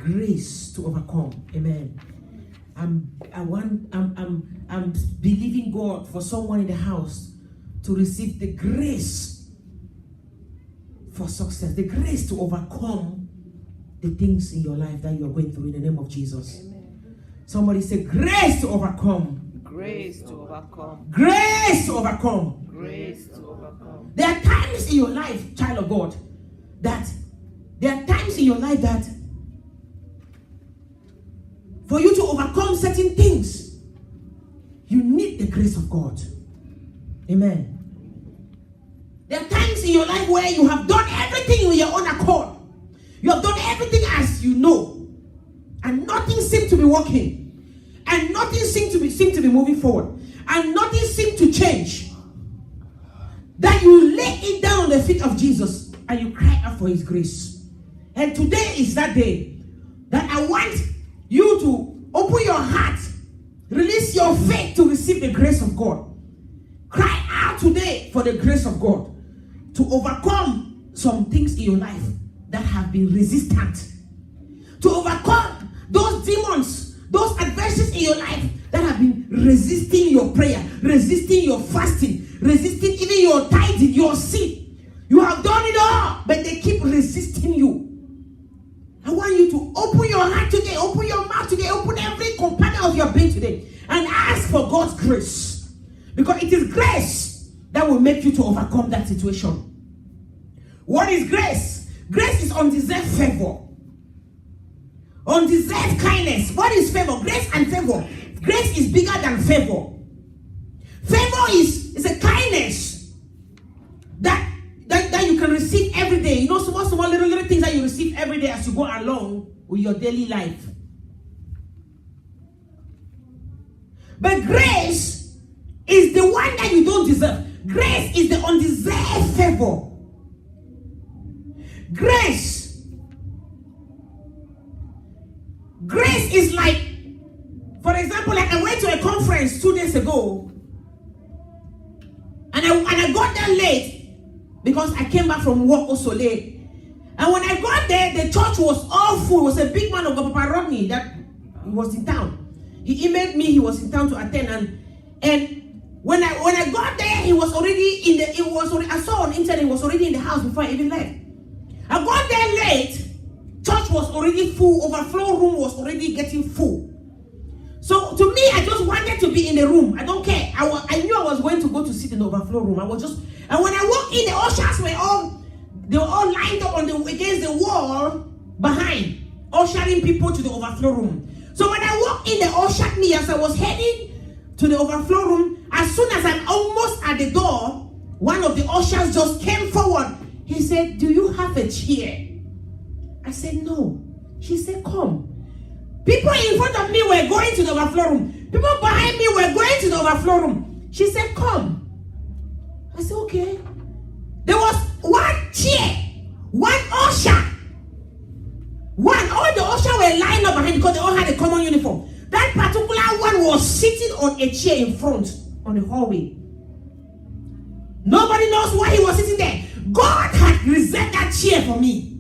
grace to overcome. Amen. I'm believing God for someone in the house to receive the grace for success, the grace to overcome the things in your life that you are going through in the name of Jesus. Amen. Somebody say, grace to overcome. Grace to overcome. Grace to overcome. Grace to overcome. There are times in your life, child of God, that for you to overcome certain things, you need the grace of God. Amen. There are times in your life where you have done everything with your own accord. You have done everything as you know, and nothing seemed to be working, and nothing seemed to be moving forward, and nothing seemed to change. That you lay it down on the feet of Jesus and you cry out for his grace. And today is that day that I want you to open your heart, release your faith to receive the grace of God. Cry out today for the grace of God to overcome some things in your life that have been resistant. To overcome those demons, those adversities in your life that have been resisting your prayer, resisting your fasting, resisting even your tithing, your seed. You have done it all, but they keep resisting you. I want you to open your heart today, open your mouth today, open every compartment of your being today, and ask for God's grace. Because it is grace that will make you to overcome that situation. What is grace? Grace is undeserved favor. Undeserved kindness. What is favor? Grace and favor. Grace is bigger than favor. Favor is a kindness that you can receive every day. You know, small little things that you receive every day as you go along with your daily life. But grace is the one that you don't deserve. Grace is the undeserved favor. Grace is like, for example, like I went to a conference 2 days ago, and I got there late because I came back from work also late. And when I got there, the church was all full. It was a big man of God, Papa Rodney, that was in town. He emailed me, he was in town to attend, and when I got there, he was already I saw on internet he was already in the house before I even left. I got there late. Church was already full. Overflow room was already getting full. So to me, I just wanted to be in the room. I don't care. I knew I was going to go to sit in the overflow room. And when I walked in, the ushers were all lined up against the wall behind, ushering people to the overflow room. So when I walked in, they ushered me as I was heading to the overflow room. As soon as I'm almost at the door, one of the ushers just came forward. He said, "Do you have a chair?" I said, "No." She said, "Come." People in front of me were going to the overflow room. People behind me were going to the overflow room. She said, "Come." I said, "Okay." There was one chair, one usher. All the ushers were lined up behind because they all had a common uniform. That particular one was sitting on a chair in front on the hallway. Nobody knows why he was sitting there. God had reserved that chair for me.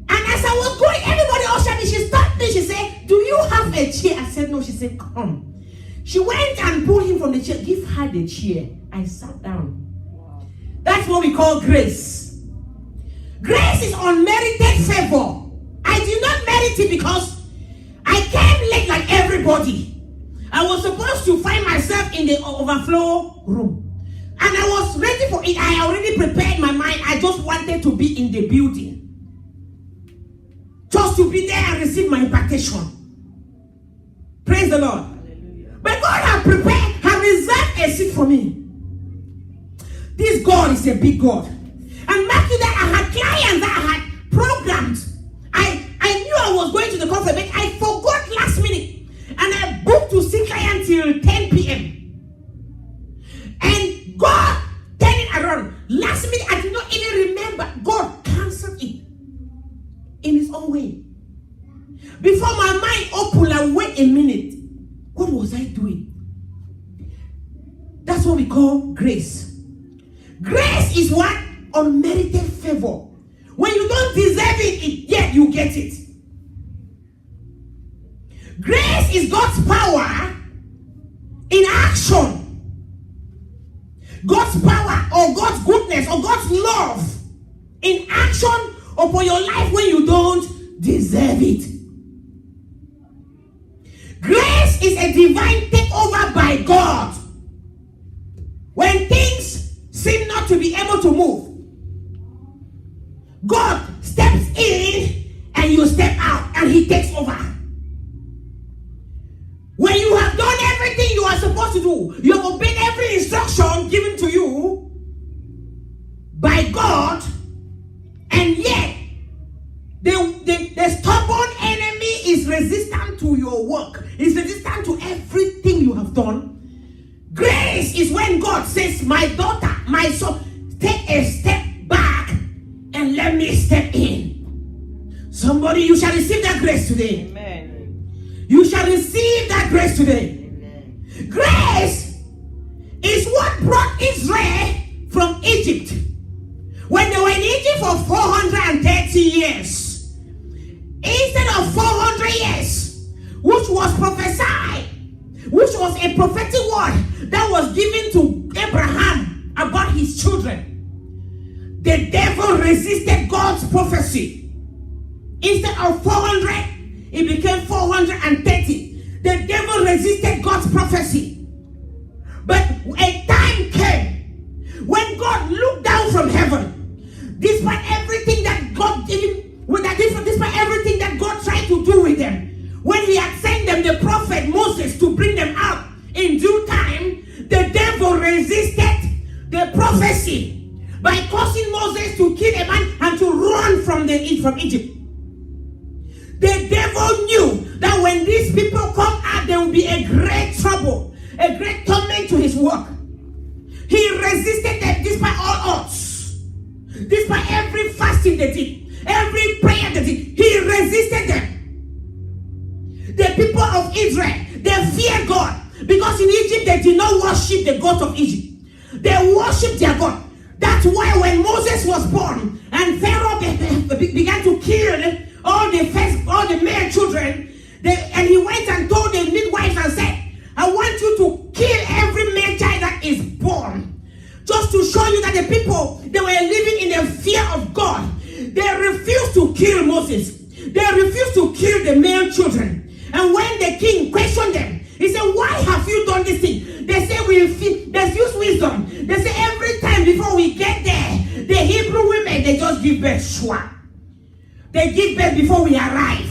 And as I was going, everybody ushered me. She stopped me. She said, "Do you have a chair?" I said, "No." She said, "Come." She went and pulled him from the chair. "Give her the chair." I sat down. Wow. That's what we call grace. Grace is unmerited favor. I did not merit it because I came late like everybody. I was supposed to find myself in the overflow room. And I was ready for it. I already prepared my mind. I just wanted to be in the building. Just to be there and receive my impartation. Praise the Lord. Hallelujah. But God had reserved a seat for me. This God is a big God. And mark you that I had clients that I had programmed. I knew I was going to the conference, but I forgot last minute. And I booked to see clients till 10 p.m. And God turned it around. Last minute, I did not even remember. God cancelled it in his own way. Before my mind opened, I wait a minute. What was I doing? That's what we call grace. Grace is what? Unmerited favor. When you don't deserve it, yet you get it. Grace is God's power in action. God's power or God's goodness or God's love in action upon your life when you don't deserve it. Grace is a divine takeover by God. When things seem not to be able to move, God steps in and you step out and he takes over. When you have done everything you are supposed to do, you have obeyed every instruction given to you by God, and yet the stubborn enemy is resistant to your work, is resistant to everything you have done. Grace is when God says, my daughter, my son, take a step back and let me step in. Somebody, you shall receive that grace today. Amen. You shall receive that grace today. Amen. Grace is what brought Israel from Egypt. When they were in Egypt for 430 years, instead of 400 years, which was prophesied, which was a prophetic word that was given to Abraham about his children, the devil resisted God's prophecy. Instead of 400, it became 430. The devil resisted God's prophecy. But a time came when God looked down from heaven, despite everything that God gave him, despite everything that God tried to do with them, when he had sent them the prophet Moses to bring them out in due time, the devil resisted the prophecy by causing Moses to kill a man and to run from Egypt. The devil knew that when these people come out, there will be a great trouble, a great torment to his work. He resisted them despite all odds, despite every fasting they did, every prayer they did. He resisted them. The people of Israel, they feared God, because in Egypt they did not worship the God of Egypt. They worshipped their God. That's why when Moses was born and Pharaoh began to kill all the male children, and he went and told the midwives and said, I want you to kill every male child that is born. Just to show you that the people, they were living in the fear of God. They refused to kill Moses. They refused to kill the male children. And when the king questioned them, he said, why have you done this thing? They say, let's use wisdom. They say every time before we get there, the Hebrew women, they just give birth. Shua. They give birth before we arrive.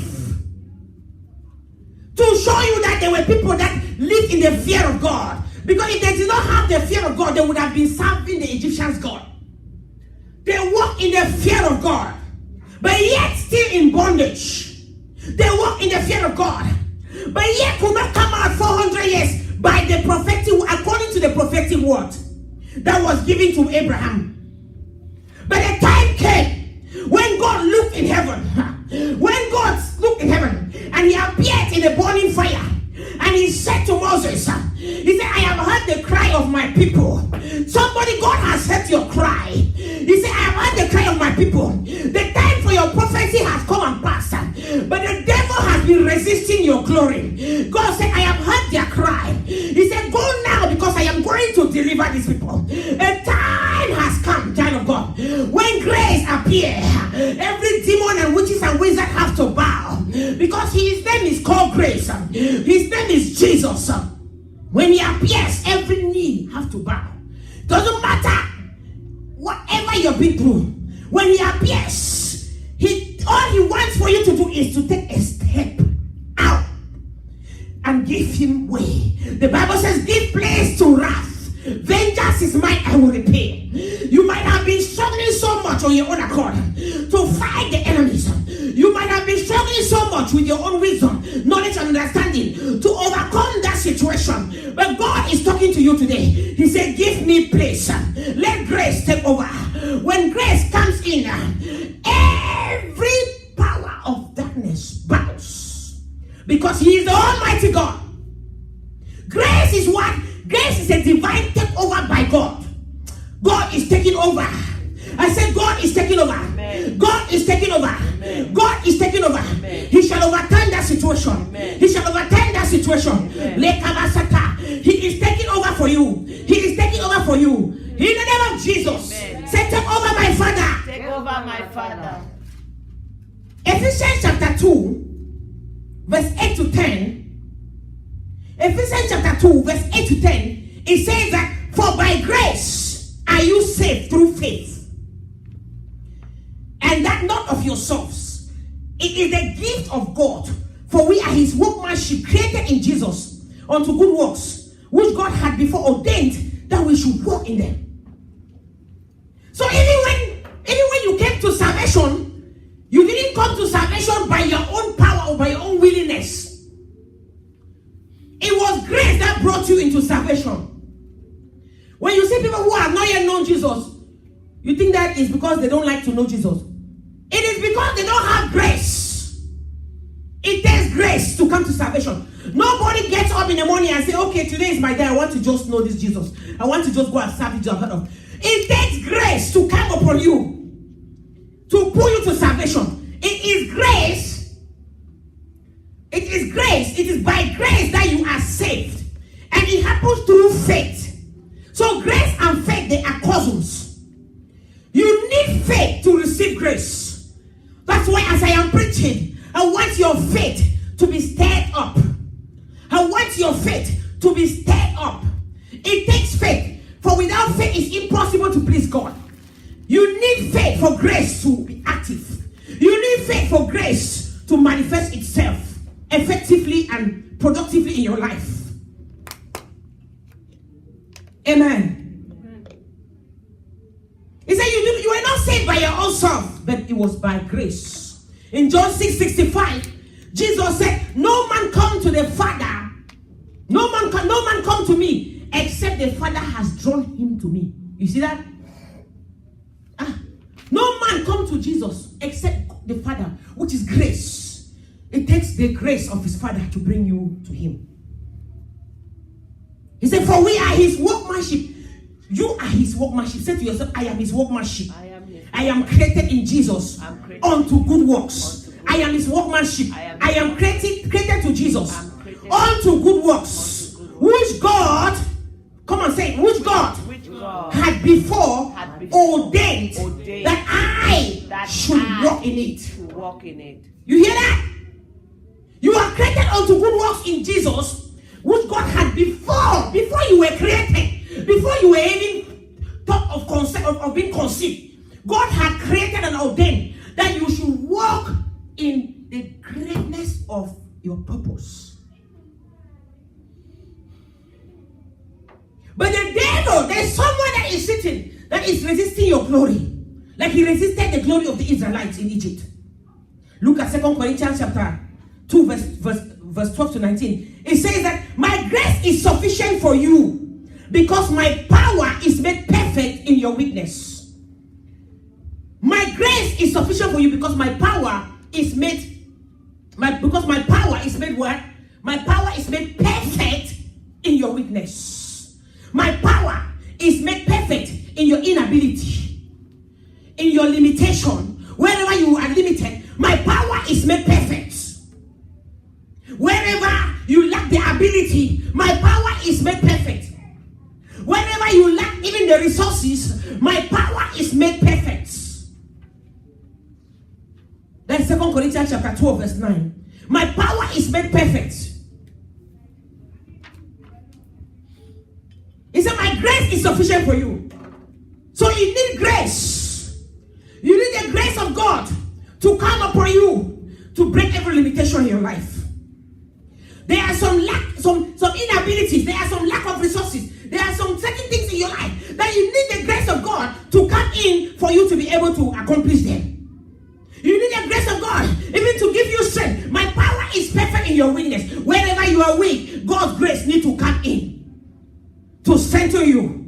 To show you that there were people that lived in the fear of God. Because if they did not have the fear of God, they would have been serving the Egyptians' God. They walk in the fear of God, but yet still in bondage. They walk in the fear of God, but yet could not come out 400 years by the prophetic, according to the prophetic word that was given to Abraham. But the time came when God looked in heaven, and he appeared in a burning fire, and he said to Moses, he said, I have heard the cry of my people. Somebody, God has heard your cry. He said, I have heard the cry of my people. The time for your prophecy has come and passed, but the devil has been resisting your glory. God said, I have heard their cry. He said, go now, because I am going to deliver these people. A time has come, child of God, when grace appears. Every demon and witches and wizards have to bow, because his name is called grace. His name is Jesus. When he appears, every knee have to bow. Doesn't matter whatever you've been through. When he appears, all he wants for you to do is to take a step out and give him way. The Bible says, give place to wrath. Vengeance is mine, I will repay. You might have been struggling so much on your own accord to fight the enemies. You might have been struggling so much with your own wisdom, knowledge, and understanding to overcome that situation. But God is talking to you today. He said, give me place. Let grace take over. When grace comes in, every power of darkness bows, because he is the Almighty God. Grace is what? Grace is a divine takeover by God. God is taking over. I said God is taking over. God is taking over. God is taking over. He shall overturn that situation. He shall overturn He is taking over for you. He is taking over for you. In the name of Jesus. Amen. Say, take over my Father. Take over my Father. Ephesians chapter 2, verse 8 to 10. Ephesians chapter 2, verse 8 to 10. It says that, for by grace are you saved through faith. And that not of yourselves. It is the gift of God. For we are his workmanship, created in Jesus unto good works, which God had before ordained that we should walk in them. So even when you came to salvation, you didn't come to salvation by your own power or by your own willingness. It was grace that brought you into salvation. When you see people who have not yet known Jesus, you think that is because they don't like to know Jesus. It is because they don't have grace. It takes grace to come to salvation. Nobody gets up in the morning and say, okay, today is my day. I want to just know this Jesus. I want to just go and serve Jesus. It takes grace to come upon you, to pull you to salvation. It is grace. It is grace. It is by grace that you are saved. And it happens through faith. So grace and faith, they are cousins. You need faith to receive grace. That's why as I am preaching, I want your faith to be stirred up. I want your faith to be stirred up. It takes faith. For without faith, it's impossible to please God. You need faith for grace to be active. You need faith for grace to manifest itself effectively and productively in your life. Amen. He said you were not saved by your own self, but it was by grace. In John 6:65, Jesus said, no man come to the Father, no man come to me, except the Father has drawn him to me. You see that? No man come to Jesus except the Father, which is grace. It takes the grace of his Father to bring you to him. He said, for we are his workmanship. You are his workmanship. Say to yourself, I am his workmanship. I am created in Jesus unto good works. I am his workmanship. I am created to Jesus unto good works. Which God, come on, say it, which God had before ordained that I should walk in it. You hear that? You are created unto good works in Jesus, which God had before you were created, before you were even thought of concept of being conceived. God had created and ordained that you should walk in the greatness of your purpose. But the devil, there's someone that is sitting, that is resisting your glory. Like he resisted the glory of the Israelites in Egypt. Look at 2 Corinthians chapter 2, verse 12 to 19. It says that my grace is sufficient for you, because my power is made perfect in your weakness. My grace is sufficient for you because my power is made what? My power is made perfect in your weakness. My power is made perfect in your inability, in your limitation. Wherever you are limited, my power is made perfect. Wherever you lack the ability, my power is made perfect. Whenever you lack even the resources, my power is made perfect. That's 2 Corinthians chapter 12, verse 9. My power is made perfect. He said, my grace is sufficient for you. So you need grace. You need the grace of God to come upon you to break every limitation in your life. There are some inabilities. There are some lack of resources. There are some certain things in your life that you need the grace of God to come in for you to be able to accomplish them. You need the grace of God even to give you strength. My power is perfect in your weakness. Wherever you are weak, God's grace needs to come in to strengthen you.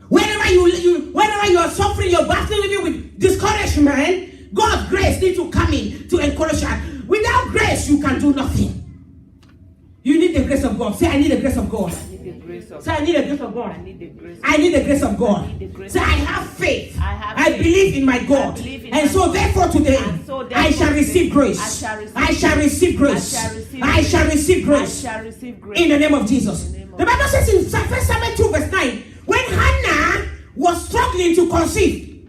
Whenever you are suffering, you're battling with discouragement, God's grace needs to come in to encourage you. Without grace, you can do nothing. You need the grace of God. Say, I need the grace of God. I need the grace of Say, I need the grace of God. I need the grace of I need the grace of God. I need the grace Say, of I have faith. I faith. believe in my God. believe in And my so God. therefore today, And so therefore I shall receive today, grace. I shall receive grace. I shall receive I shall receive I grace. shall receive grace. In the name of Jesus. In the name of The Bible says in 1 Samuel 2 verse 9, when Hannah was struggling to conceive,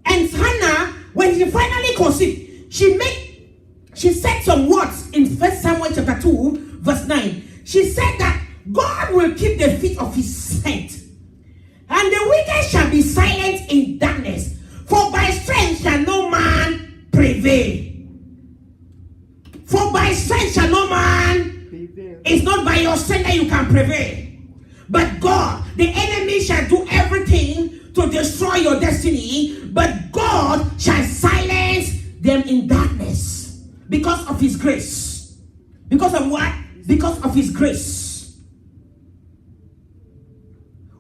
and Hannah, when she finally conceived, she said some words in 1 Samuel chapter 2 verse 9. She said that God will keep the feet of his saint, and the wicked shall be silent in darkness, for by strength shall no man prevail. For by strength shall no man prevail. It's not by your strength that you can prevail, but God. The enemy shall do everything to destroy your destiny, but God shall silence them in darkness because of his grace. Because of what? Because of his grace.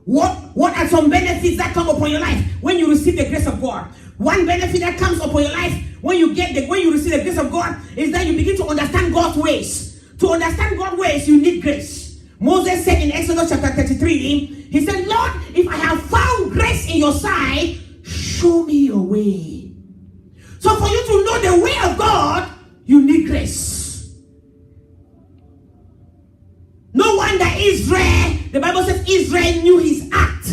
What are some benefits that come upon your life when you receive the grace of God? One benefit that comes upon your life when you receive the grace of God is that you begin to understand God's ways. To understand God's ways, you need grace. Moses said in Exodus chapter 33, he said, Lord, if I have found grace in your sight, show me your way. So for you to know the way of God, you need grace. No wonder Israel, the Bible says Israel knew his act,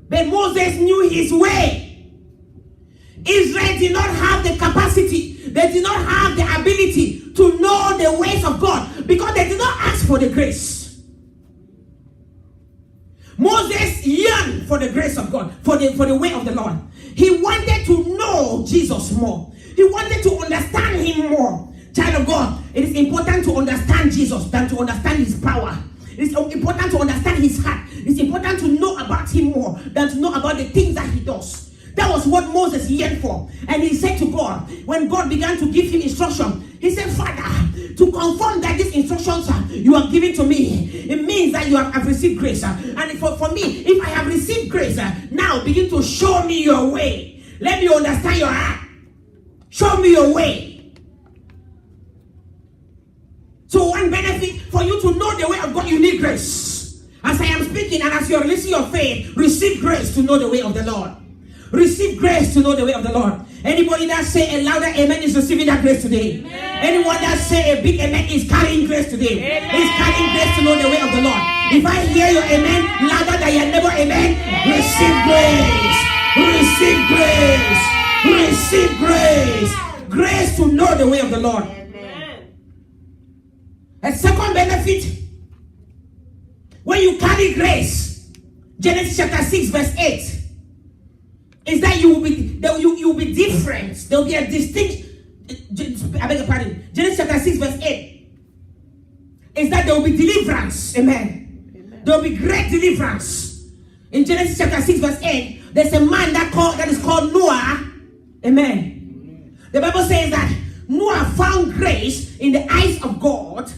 but Moses knew his way. Israel did not have the capacity, they did not have the ability to know the ways of God because they did not ask for the grace. Moses yearned for the grace of God, for the way of the Lord. He wanted to know Jesus more. He wanted to understand him more. Child of God, it is important to understand Jesus than to understand his power. It's important to understand his heart. It's important to know about him more than to know about the things that he does. That was what Moses yearned for. And he said to God, when God began to give him instruction, he said, Father, to confirm that these instructions you have given to me, it means that you have received grace. And for me, if I have received grace, now begin to show me your way. Let me understand your heart. Show me your way. So one benefit for you to know the way of God, you need grace. As I am speaking and as you are releasing your faith, receive grace to know the way of the Lord. Receive grace to know the way of the Lord. Anybody that say a louder amen is receiving that grace today. Amen. Anyone that say a big amen is carrying grace today. Amen. Is carrying grace to know the way of the Lord. If I hear your amen louder than your neighbor amen, receive grace. Receive grace. Receive grace. Grace to know the way of the Lord. A second benefit, when you carry grace, Genesis chapter 6 verse 8, is that you will be different. There will be a distinct, I beg your pardon, Genesis chapter 6 verse 8, is that there will be deliverance. Amen. There will be great deliverance. In Genesis chapter 6 verse 8, there's a man that is called Noah. Amen. The Bible says that Noah found grace in the eyes of God.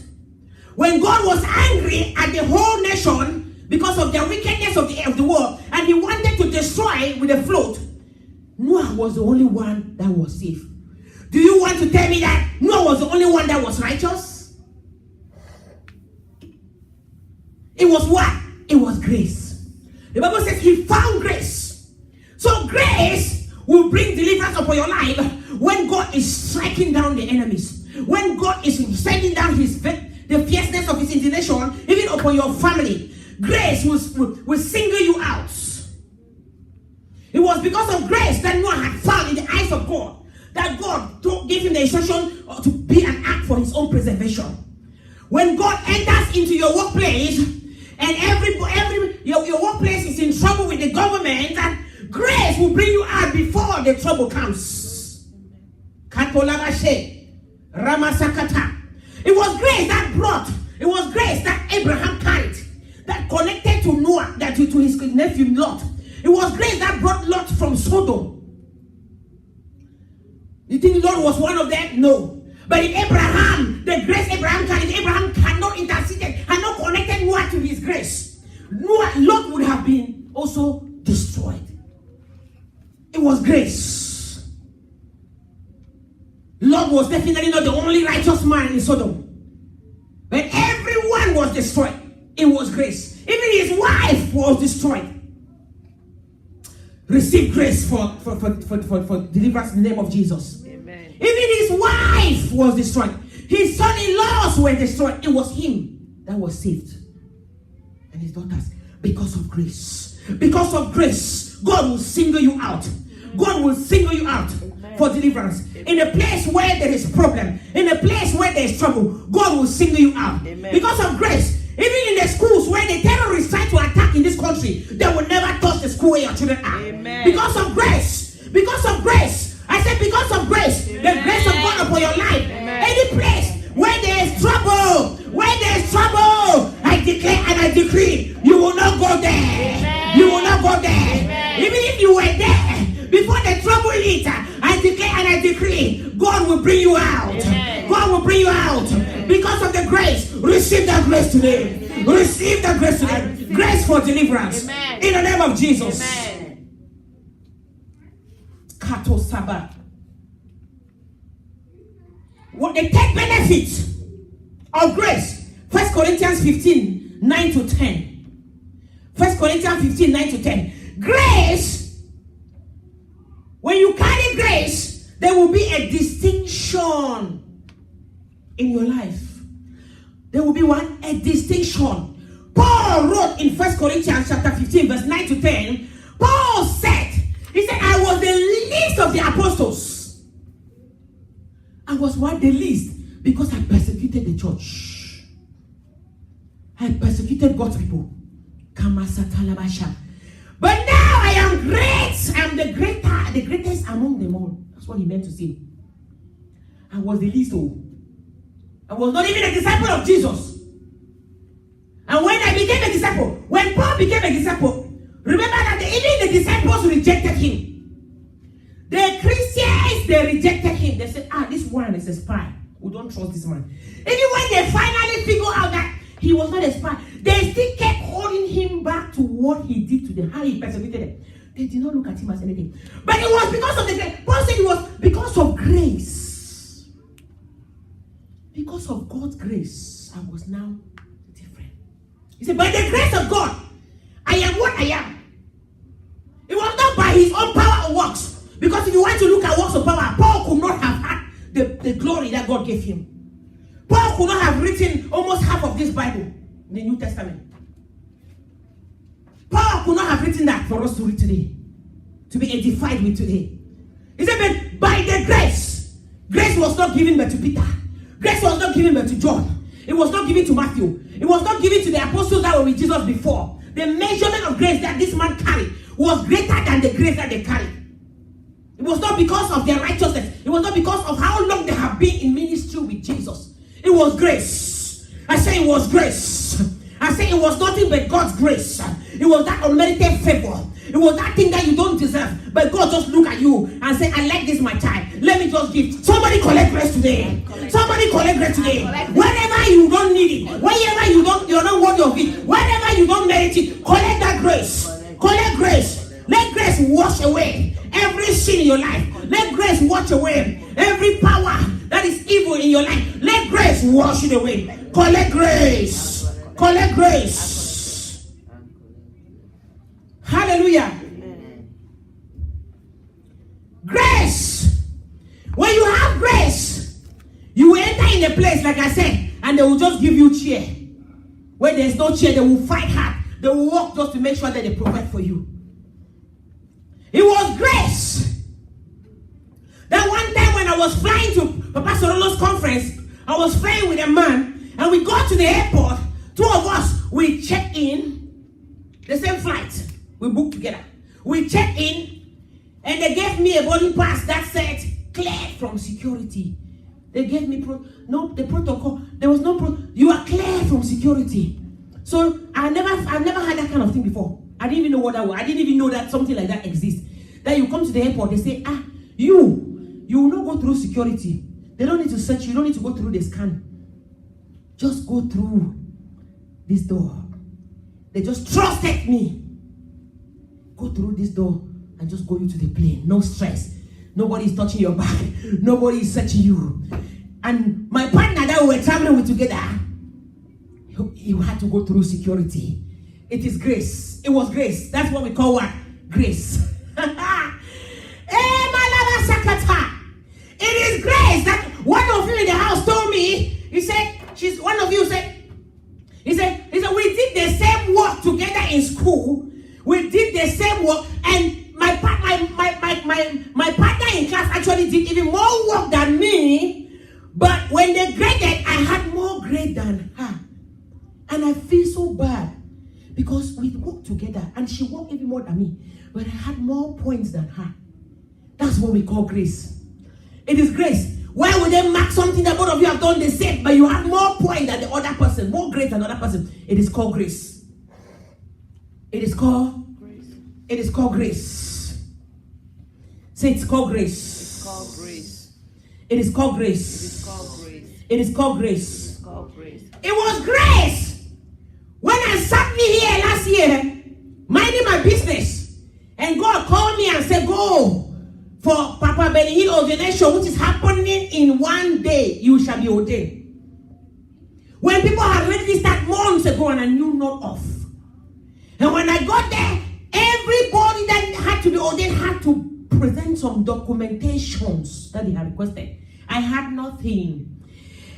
When God was angry at the whole nation because of the wickedness of the world, and he wanted to destroy with a flood, Noah was the only one that was safe. Do you want to tell me that Noah was the only one that was righteous? It was what? It was grace. The Bible says he found grace. So grace will bring deliverance upon your life when God is striking down the enemies. When God is sending down the fierceness of his indignation, even upon your family. Grace will single you out. It was because of grace that Noah had found in the eyes of God that God gave him the instruction to be an act for his own preservation. When God enters into your workplace and your workplace is in trouble with the government, grace will bring you out before the trouble comes. Ramasakata. It was grace that Abraham carried, that connected to Noah, to his nephew Lot. It was grace that brought Lot from Sodom. You think Lot was one of them? No. But in Abraham, the grace Abraham carried, Abraham had not interceded, had not connected Noah to his grace. Lot would have been also destroyed. It was grace. Lot was definitely not the only righteous man in Sodom. But everyone was destroyed, it was grace. Even his wife was destroyed. Receive grace for deliverance in the name of Jesus. Amen. Even his wife was destroyed. His son-in-laws were destroyed. It was him that was saved. And his daughters. Because of grace. Because of grace, God will single you out. God will single you out for deliverance. In a place where there is problem, in a place where there is trouble, God will single you out. Amen. Because of grace. Even in the schools where the terrorists try to attack in this country, they will never touch the school where your children are. Amen. Because of grace. Because of grace. I said because of grace. The grace of God upon your life. Amen. Any place where there is trouble, I declare and I decree, you will not go there. Amen. You will not go there. Amen. Even if you were there before the trouble hit, I declare and I decree, God will bring you out. Amen. God will bring you out. Because of the grace, receive that grace today. Receive that grace today. Grace for deliverance. Amen. In the name of Jesus. Amen. Kato Saba. What the third benefit of grace? 1 Corinthians 15, 9 to 10. 1 Corinthians 15, 9 to 10. Grace, when you carry grace, there will be a distinction in your life. There will be one, a distinction. Paul wrote in 1 Corinthians chapter 15, verse 9 to 10, Paul said, he said, I was the least of the apostles. I was one the least because I persecuted the church. I persecuted God's people. But now I am great. I am the greatest among them all. That's what he meant to say. I was the least. I was not even a disciple of Jesus. And when I became a disciple, when Paul became a disciple, remember that even the disciples rejected him. The Christians, they rejected him. They said, this one is a spy. We don't trust this man. Even when they finally figured out that he was not a spy, they still kept holding him back to what he did to them, how he persecuted them. They did not look at him as anything. But it was because of the grace. Paul said it was because of grace. Because of God's grace, I was now different. He said, by the grace of God, I am what I am. It was not by his own power or works. Because if you want to look at works of power, Paul could not have had the glory that God gave him. Paul could not have written almost half of this Bible in the New Testament. Paul could not have written that for us to read today, to be edified with today. He said, but by the grace, grace was not given but to Peter. Grace was not given but to John. It was not given to Matthew. It was not given to the apostles that were with Jesus before. The measurement of grace that this man carried was greater than the grace that they carried. It was not because of their righteousness. It was not because of how long they have been in ministry with Jesus. It was grace. I say it was grace. I say it was nothing but God's grace. It was that unmerited favor. It was that thing that you don't deserve. But God just look at you and say, I like this, my child. Let me just give. Somebody collect grace today. Somebody collect grace today. Wherever you don't need it, wherever you don't want your feet, wherever you don't merit it, collect that grace. Collect grace. Let grace wash away every sin in your life. Let grace wash away every power that is evil in your life. Let grace wash it away. Collect grace. Collect grace. Hallelujah. Grace. When you have grace, you will enter in a place, like I said, and they will just give you chair. When there's no chair, they will fight hard. They will work just to make sure that they provide for you. It was grace. That one time when I was flying to Papa Sorolo's conference, I was flying with a man, and we got to the airport. Two of us, we checked in the same flight. We booked together. We checked in, and they gave me a boarding pass that said cleared from security. They gave me the protocol. There was no you are cleared from security. So I've never had that kind of thing before. I didn't even know what that was. I didn't even know that something like that exists. That you come to the airport, they say, you will not go through security. They don't need to search you. You don't need to go through the scan. Just go through this door. They just trusted me. Go through this door and just go into the plane. No stress. Nobody is touching your back. Nobody is searching you. And my partner that we were traveling with together, he had to go through security. It is grace. It was grace. That's what we call what? Grace. It is grace that one of you in the house told me. He said, one of you said, he said, we did the same work together in school. We did the same work, and my partner in class actually did even more work than me. But when they graded, I had more grade than her. And I feel so bad because we worked together and she worked even more than me. But I had more points than her. That's what we call grace. It is grace. Why would they mark something that both of you have done the same, but you have more points than the other person, more grade than the other person? It is called grace. It is called grace. It is called grace. Say it's called grace. It's called grace. It is called grace. It is called grace. It is called grace. It's called grace. It was grace. When I sat me here last year, minding my business, and God called me and said, go for Papa Benny Hinn ordination, which is happening in one day. You shall be ordained. When people had already started months ago and I knew not of. And when I got there, everybody that had to be ordained had to present some documentations that they had requested. I had nothing.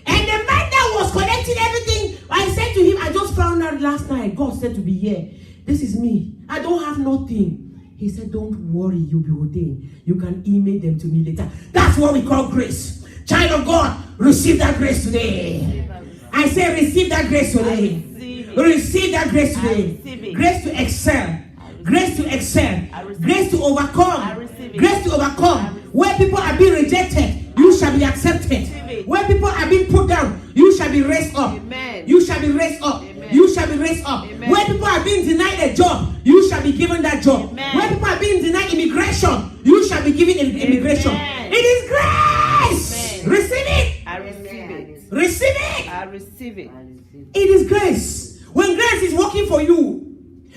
And the man that was collecting everything, I said to him, I just found out last night, God said to be here. This is me. I don't have nothing. He said, don't worry, you'll be ordained. You can email them to me later. That's what we call grace. Child of God, receive that grace today. I say receive that grace today. Receive that grace today. Grace to excel. Grace to excel. Grace to overcome. Grace to overcome. Where people are being rejected, you shall be accepted. Where people are being put down, you shall be raised up. You shall be raised up. You shall be raised up. Where people are being denied a job, you shall be given that job. Where people are being denied immigration, you shall be given immigration. It is grace. Receive it. I receive it. Receive it. I receive it. It is grace. When grace is working for you,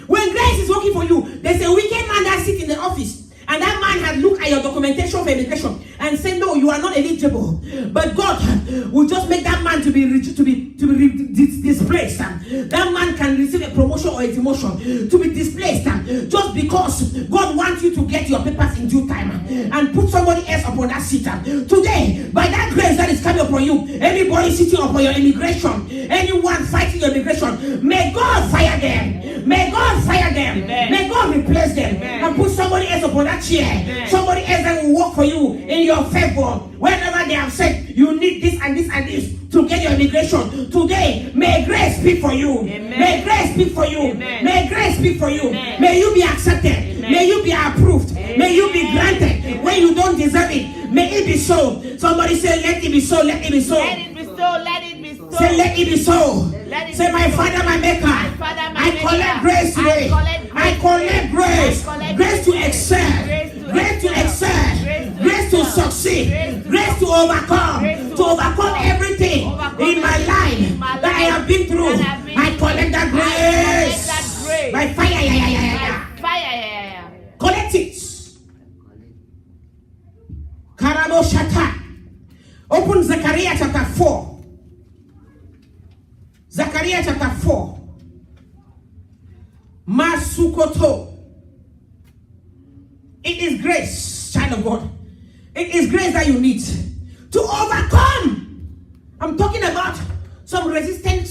there's a wicked man that sits in the office. And that man had looked at your documentation for immigration and said, no, you are not eligible. But God will just make that man to be displaced. That man can receive a promotion or a demotion to be displaced just because God wants you to get your papers in due time and put somebody else upon that seat. Today, by that grace that is coming upon you, anybody sitting upon your immigration, anyone fighting your immigration, may God fire them. May God fire them. Amen. May God replace them. Amen. And put somebody else upon that chair. Amen. Somebody else that will work for you in your favor. Whenever they have said you need this and this and this to get your immigration, today may grace speak for you. Amen. May grace speak for you. Amen. May grace speak for you. Amen. May you be accepted. Amen. May you be approved. Amen. May you be granted Amen. when you don't deserve it. May it be so. Somebody say, let it be so. Let it be so. Let it be so. Let it be so. Say, let it be so. Let it Say, be my so. Father, my Maker, My Father, my I Maker. collect grace today. I collect grace. I collect Grace to grace. excel. Grace to excel. Grace to succeed. Grace to overcome. To overcome everything in my life that I have been through. I collect that grace. By fire. Fire. Collect it. Karabo Shata. Open Zechariah chapter 4. Zechariah chapter 4. Masukoto. It is grace, child of God. It is grace that you need to overcome. I'm talking about some resistance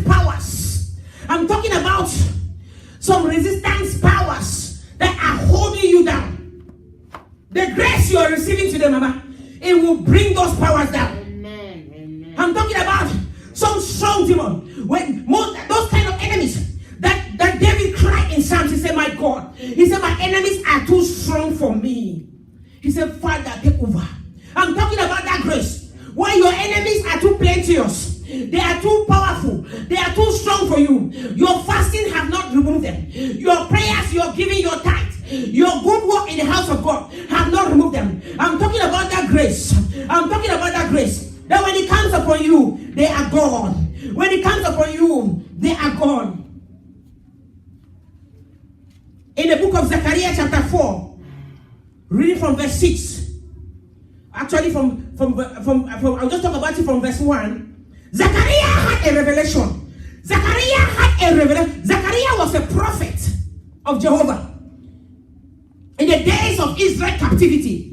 powers. I'm talking about some resistance powers that are holding you down. The grace you are receiving today, Mama, it will bring those powers down. Amen. I'm talking about some strong demon. When those kind of enemies that David cried in Psalms, he said, my God, he said, my enemies are too strong for me. He said, Father, take over. I'm talking about that grace. When your enemies are too plenteous, they are too powerful, they are too strong for you. Your fasting have not removed them. Your prayers, your giving, your tithe, your good work in the house of God have not removed them. I'm talking about that grace. I'm talking about that grace. That when it comes upon you, they are gone. When it comes upon you, they are gone. In the book of Zechariah chapter 4, reading from verse 6. Actually, from I'll just talk about it from verse 1. Zechariah had a revelation Zachariah had a revelation. Zachariah was a prophet of Jehovah in the days of Israel captivity.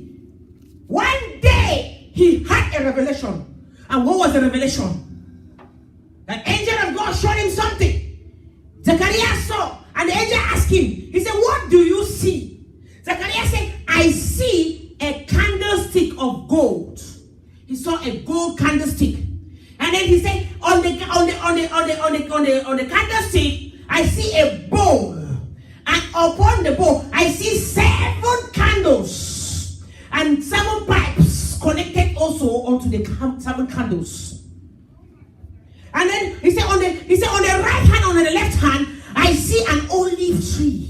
One day he had a revelation. And what was the revelation? An angel of God showed him something. Zachariah saw, and the angel asked him, he said, what do you see? Zachariah said, I see a candlestick of gold. He saw a gold candlestick. And then he said, on the candlestick, I see a bowl. And upon the bowl, I see 7 candles and 7 pipes connected also onto the 7 candles. And then he said, on the right hand, on the left hand, I see an olive tree.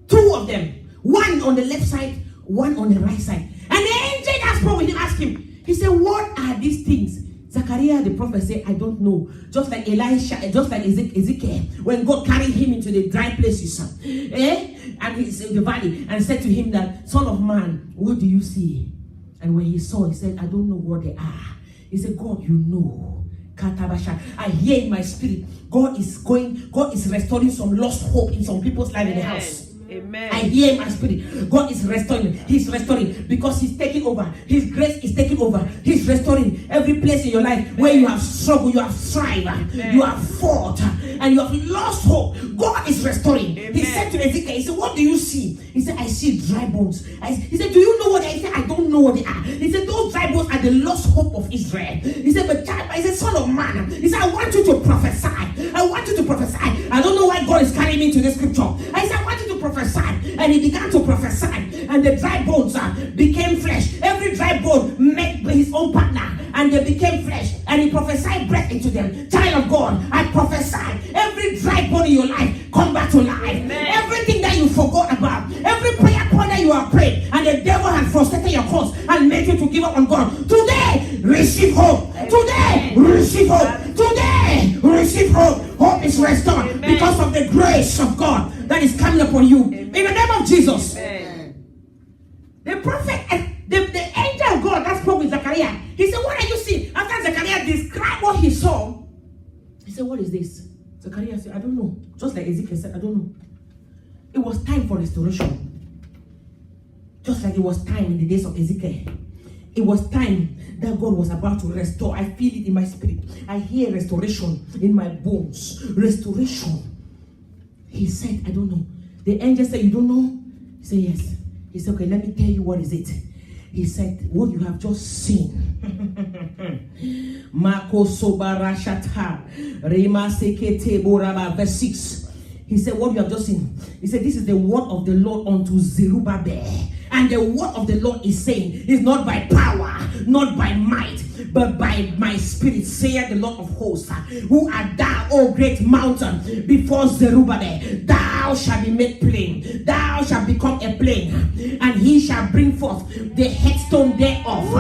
2 of them. One on the left side, one on the right side. And the angel that spoke with him asked him, he said, what are these things? Zachariah the prophet said, I don't know. Just like Elisha, just like Ezekiel, when God carried him into the dry places, and he's in the valley, and said to him that, Son of man, what do you see? And when he saw, he said, I don't know what they are. He said, God, you know. I hear in my spirit, God is restoring some lost hope in some people's life in the house. Amen. I hear in my spirit, God is restoring. He's restoring because He's taking over. His grace is taking over. He's restoring every place in your life where you have struggled, you have strived, you have fought, and you have lost hope. God is restoring. Amen. He said to Ezekiel, he said, what do you see? He said, I see dry bones. He said, do you know what they are? He said, I don't know what they are. He said, those dry bones are the lost hope of Israel. He said, but he said, son of man, he said, I want you to prophesy. I want you to prophesy. I don't know why God is carrying me to this scripture. I said, I want you to prophesy. And he began to prophesy, and the dry bones became flesh. Every dry bone met his own partner, and they became flesh. And he prophesied breath into them. Child of God, I prophesy every dry bone in your life come back to life. Amen. Everything that you forgot about, every prayer point that you have prayed, and the devil has frustrated your cause and made you to give up on God. Today, receive hope. Today, receive hope. Today, receive hope. Hope is restored. Amen. Because of the grace of God that is coming upon you. Amen. In the name of Jesus. Amen. The prophet, the angel of God that spoke with Zachariah, he said, what are you seeing? After Zachariah described what he saw, he said, what is this? Zachariah said, I don't know. Just like Ezekiel said, I don't know. It was time for restoration. Just like it was time in the days of Ezekiel. It was time that God was about to restore. I feel it in my spirit. I hear restoration in my bones. Restoration. He said, I don't know. The angel said, you don't know? He said, yes. He said, okay, let me tell you what is it. He said, what you have just seen. Verse 6. He said, what you have just seen. He said, this is the word of the Lord unto Zerubbabel. And the word of the Lord is saying, it's not by power, not by might, but by my spirit, saith the Lord of hosts. Who art thou, O great mountain, before Zerubbabel? Thou shalt be made plain. Thou shalt become a plain. And he shall bring forth the headstone thereof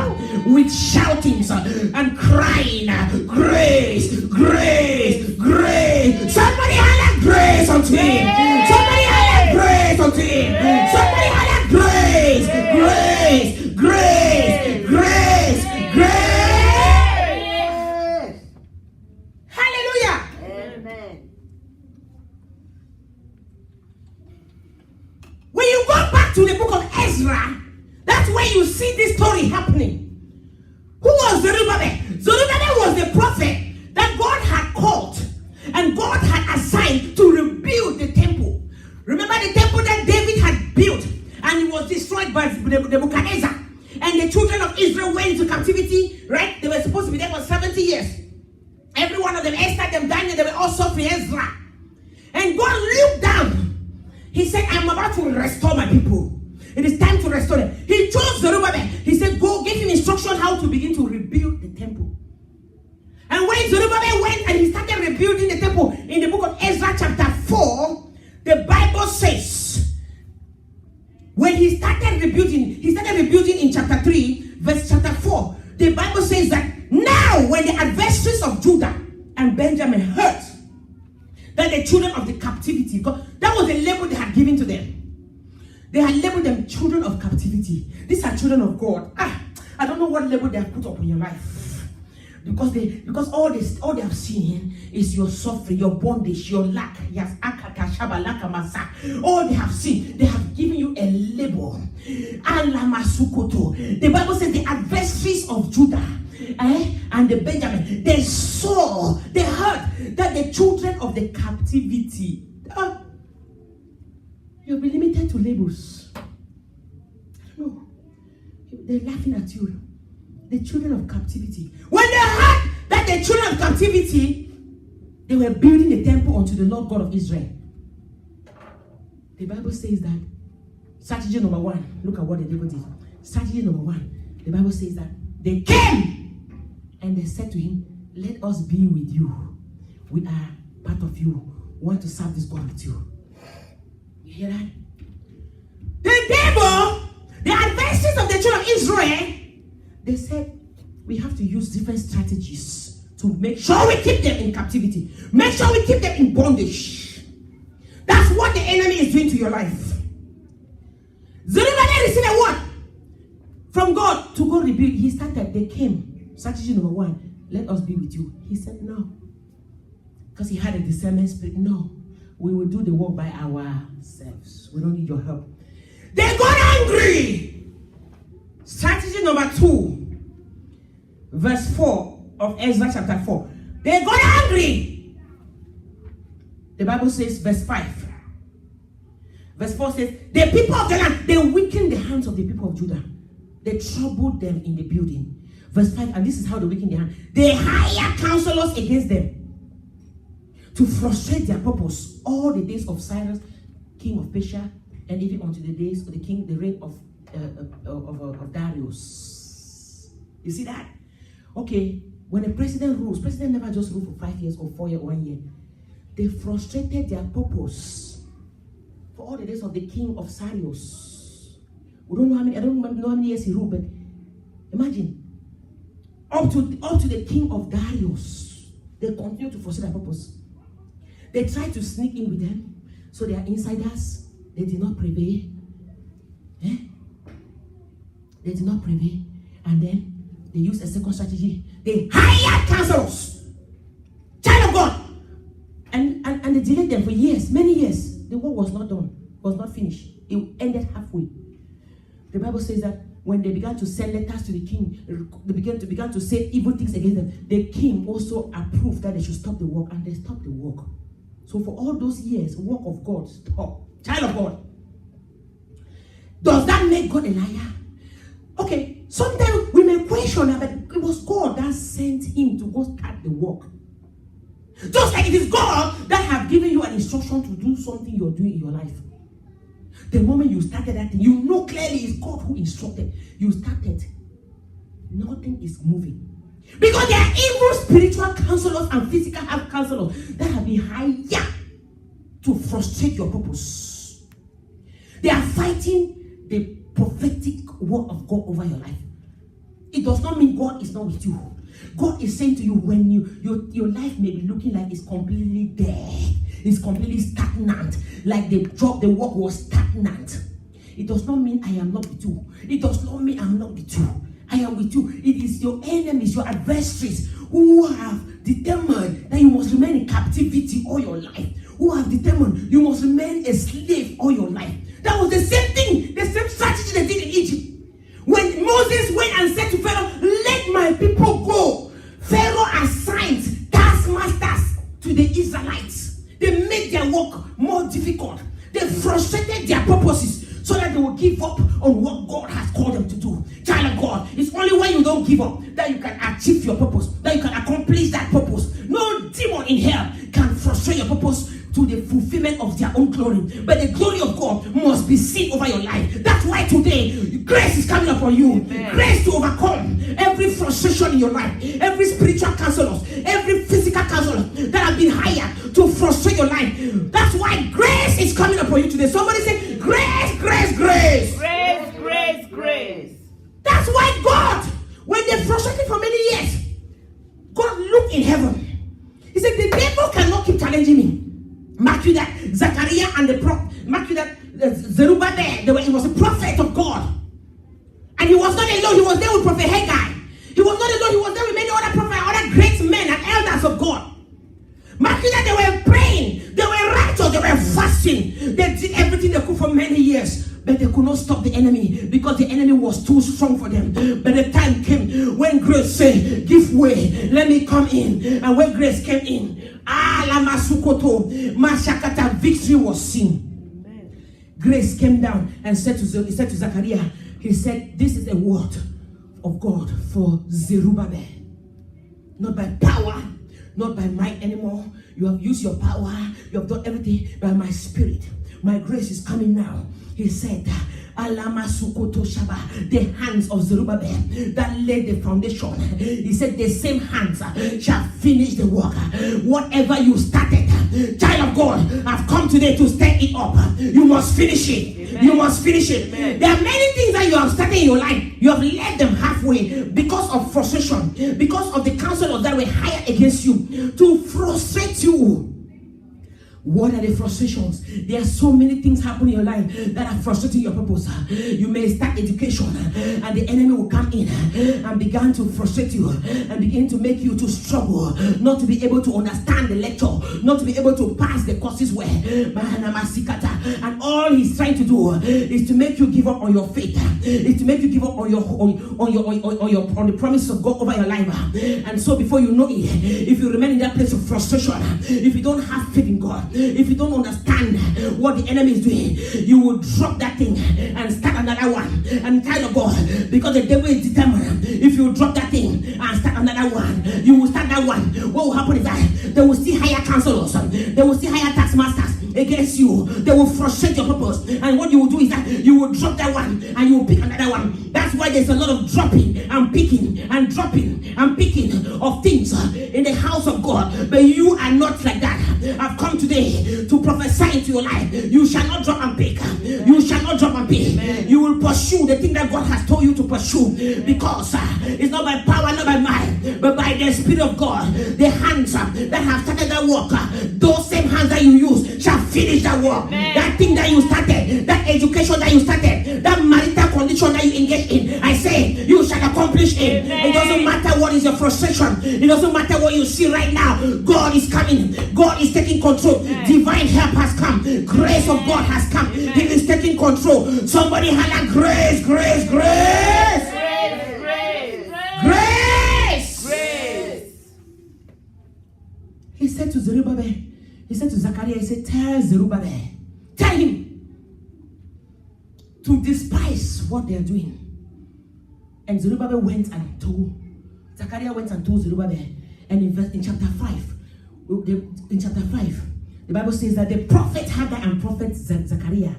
with shoutings and crying, grace, grace, grace. Somebody holler grace unto him. Somebody holler grace unto him. Somebody holler grace, grace, grace, grace, grace. Hallelujah. Amen. When you go back to the book of Ezra, that's where you see this story happening. Who was Zerubbabel? Zerubbabel was the prophet that God had called and God had assigned to rebuild the temple. Remember the temple that David had built and it was destroyed by Nebuchadnezzar. And the children of Israel went into captivity, right? They were supposed to be there for 70 years. Every one of them, Esther, them, Daniel, they were all suffering Ezra. And God looked down. He said, I'm about to restore my people. It is time to restore them. He chose Zerubbabel. He said, go give him instruction how to begin to rebuild the temple. And when Zerubbabel went and he started rebuilding the temple, in the book of Ezra chapter 4, the Bible says, when he started rebuilding in chapter 3, verse chapter 4. The Bible says that now when the adversaries of Judah and Benjamin heard that the children of the captivity, that was the label they had given to them. They had labeled them children of captivity. These are children of God. I don't know what label they have put up in your life. Because all they have seen is your suffering, your bondage, your lack. Yes, all they have seen, they have given you a label. The Bible says the adversaries of Judah and the Benjamin, they heard that the children of the captivity, you'll be limited to labels. I don't know. They're laughing at you. The children of captivity. When they heard that the children of captivity, they were building a temple unto the Lord God of Israel. The Bible says that strategy number 1, look at what the devil did. Strategy number 1, the Bible says that they came and they said to him, let us be with you. We are part of you. We want to serve this God with you. You hear that? The devil, the adversaries of the children of Israel, they said, we have to use different strategies to make sure we keep them in captivity. Make sure we keep them in bondage. That's what the enemy is doing to your life. Zerubbabel received a word from God to go rebuild. He started, they came. Strategy number 1, let us be with you. He said no. Because he had a discernment spirit. No, we will do the work by ourselves. We don't need your help. They got angry. Strategy number 2, verse 4 of Ezra chapter 4. They got angry. The Bible says, verse 5. Verse 4 says, the people of the land, they weakened the hands of the people of Judah. They troubled them in the building. Verse 5, and this is how they weakened their hands. They hired counselors against them to frustrate their purpose all the days of Cyrus, king of Persia, and even unto the days of the reign of Darius. You see that? Okay, when a president rules, president never just rule for 5 years or 4 years or 1 year. They frustrated their purpose for all the days of the king of Cyrus. We don't know how many, I don't know how many years he ruled, but imagine, up to the king of Darius, they continue to frustrate their purpose. They tried to sneak in with them, so they are insiders. They did not prevail. They did not prevail. And then they used a second strategy. They hired counselors. Child of God. And they delayed them for years, many years. The work was not done, was not finished. It ended halfway. The Bible says that when they began to send letters to the king, they began to say evil things against them. The king also approved that they should stop the work, and they stopped the work. So for all those years, work of God stopped. Child of God. Does that make God a liar? Okay, sometimes we may question that it was God that sent him to go start the work. Just like it is God that have given you an instruction to do something you're doing in your life. The moment you started that thing, you know clearly it's God who instructed. You started. Nothing is moving. Because there are evil spiritual counselors and physical health counselors that have been hired to frustrate your purpose. They are fighting the prophetic word of God over your life. It does not mean God is not with you. God is saying to you, when your life may be looking like it's completely dead, it's completely stagnant, like the work was stagnant. It does not mean I am not with you. It does not mean I'm not with you. I am with you. It is your enemies, your adversaries, who have determined that you must remain in captivity all your life. Who have determined you must remain a slave all your life. That was the same thing, the same strategy they did in Egypt. When Moses went and said to Pharaoh, let my people go, Pharaoh assigned taskmasters to the Israelites. They made their work more difficult. They frustrated their purposes so that they will give up on what God has called them to do. Child of God, it's only when you don't give up that you can achieve your purpose, that you can accomplish that purpose. No demon in hell can frustrate your purpose to the fulfillment of their own glory. But the glory of God must be seen over your life. That's why today, grace is coming upon you. Amen. Grace to overcome every frustration in your life, every spiritual counselor, every physical counselor that have been hired to frustrate your life. That's why grace is coming upon you today. Somebody say, grace, grace, grace. Grace, grace, grace. That's why God, when they frustrated for many years, God looked in heaven. He said, the devil cannot keep challenging me. Mark you that Zechariah and the prophet, mark you that Zerubbabel, he was a prophet of God. And he was not alone, he was there with Prophet Haggai. He was not alone, he was there with many other prophets, other They did everything they could for many years, but they could not stop the enemy because the enemy was too strong for them. But the time came when grace said, give way, let me come in. And when grace came in, victory was seen. Amen. Grace came down and said to Zechariah, he said, this is a word of God for Zerubbabel. Not by power, not by might anymore. You have used your power, you have done everything by my spirit. My grace is coming now. He said, the hands of Zerubbabel that laid the foundation. He said, the same hands shall finish the work. Whatever you started, child of God, I've come today to stir it up. You must finish it. Amen. You must finish it. Amen. There are many things that you have started in your life. You have led them halfway because of frustration, because of the counselors that were hired against you to frustrate you. What are the frustrations? There are so many things happening in your life that are frustrating your purpose. You may start education and the enemy will come in and begin to frustrate you and begin to make you to struggle, not to be able to understand the lecture, not to be able to pass the courses well. And all he's trying to do is to make you give up on your faith, is to make you give up on the promises of God over your life. And so before you know it, if you remain in that place of frustration, if you don't have faith in God, if you don't understand what the enemy is doing, you will drop that thing and start another one. And child of God, because the devil is determined, if you drop that thing and start another one, you will start that one. What will happen is that they will see higher counselors, they will see higher tax masters against you. They will frustrate your purpose. And what you will do is that you will drop that one and you will pick another one. That's why there's a lot of dropping and picking and dropping and picking of things in the house of God. But you are not like that. I've come today to prophesy into your life. You shall not drop and pick. You shall not drop and pick. Amen. You will pursue the thing that God has told you to pursue. Amen. Because it's not by power, not by might, but by the Spirit of God. The hands that have started that work, those same hands that you use shall finish that work. Amen. That thing that you started, that education that you started, that marital condition that you engage in, I say you shall accomplish it. Amen. It doesn't matter what is your frustration. It doesn't matter what you see right now. God is coming. God is taking control. Amen. Divine help has come. Grace of God has come. Amen. He is taking control. Somebody holler, grace, grace, grace. Grace. Grace. He said to Zerubbabel, he said to Zechariah, he said, tell Zerubbabel, tell him to despise what they are doing. And Zerubbabel went and told, Zechariah went and told Zerubbabel. And in chapter 5, the Bible says that the prophet Haggai and prophet Zechariah,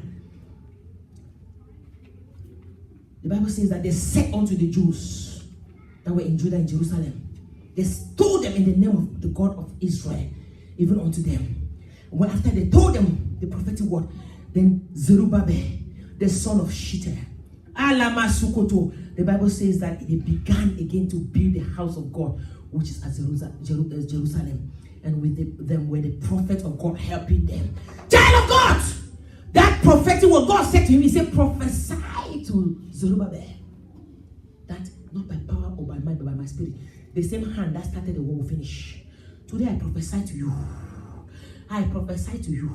the Bible says that they said unto the Jews that were in Judah and Jerusalem, they told them in the name of the God of Israel, even unto them. When after they told them the prophetic word, then Zerubbabel, the son of Shealtiel, the Bible says that they began again to build the house of God, which is at Jerusalem. And with them were the prophets of God helping them. Child of God! That prophetic word, God said to him, he said, prophesy to Zerubbabel that not by power or by might, but by my spirit, the same hand that started the war will finish. Today I prophesy to you. I prophesy to you.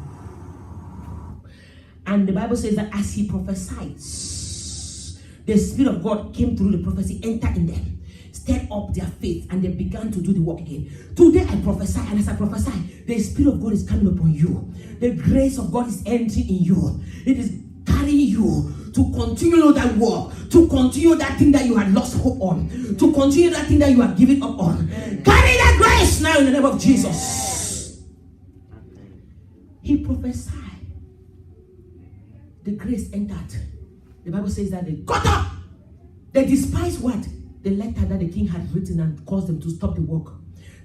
And the Bible says that as he prophesied, the Spirit of God came through the prophecy, entered in them, stirred up their faith, and they began to do the work again. Today I prophesy, and as I prophesy, the Spirit of God is coming upon you. The grace of God is entering in you. It is carrying you to continue that work, to continue that thing that you had lost hope on, to continue that thing that you have given up on. Carry that grace now in the name of Jesus. He prophesied. The grace entered. The Bible says that they got up. They despised what? The letter that the king had written and caused them to stop the work.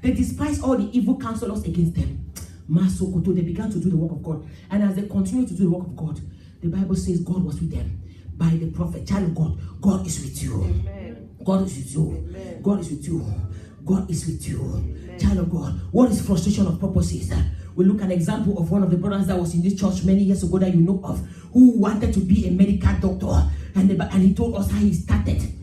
They despised all the evil counselors against them. They began to do the work of God. And as they continued to do the work of God, the Bible says God was with them by the prophet. Child of God, God is with you. Amen. God is with you. Amen. God is with you. God is with you. Amen. Child of God, what is frustration of purposes? We look at an example of one of the brothers that was in this church many years ago that you know of, who wanted to be a medical doctor. And he told us how he started.